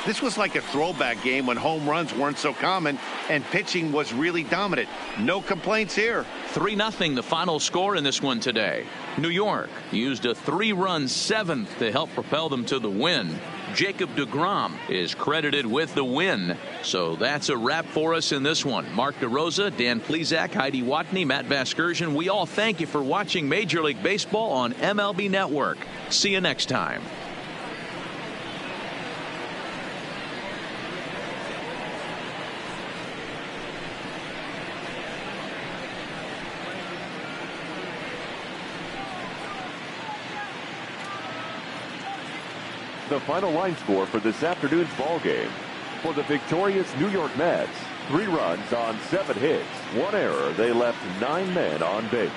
This was like a throwback game when home runs weren't so common and pitching was really dominant. No complaints here. 3-0 the final score in this one today. New York used a 3-run 7th to help propel them to the win. Jacob deGrom is credited with the win. So that's a wrap for us in this one. Mark DeRosa, Dan Plesac, Heidi Watney, Matt Vasgersian. We all thank you for watching Major League Baseball on MLB Network. See you next time. The final line score for this afternoon's ball game. For the victorious New York Mets, 3 runs on 7 hits, 1 error. They left 9 men on base.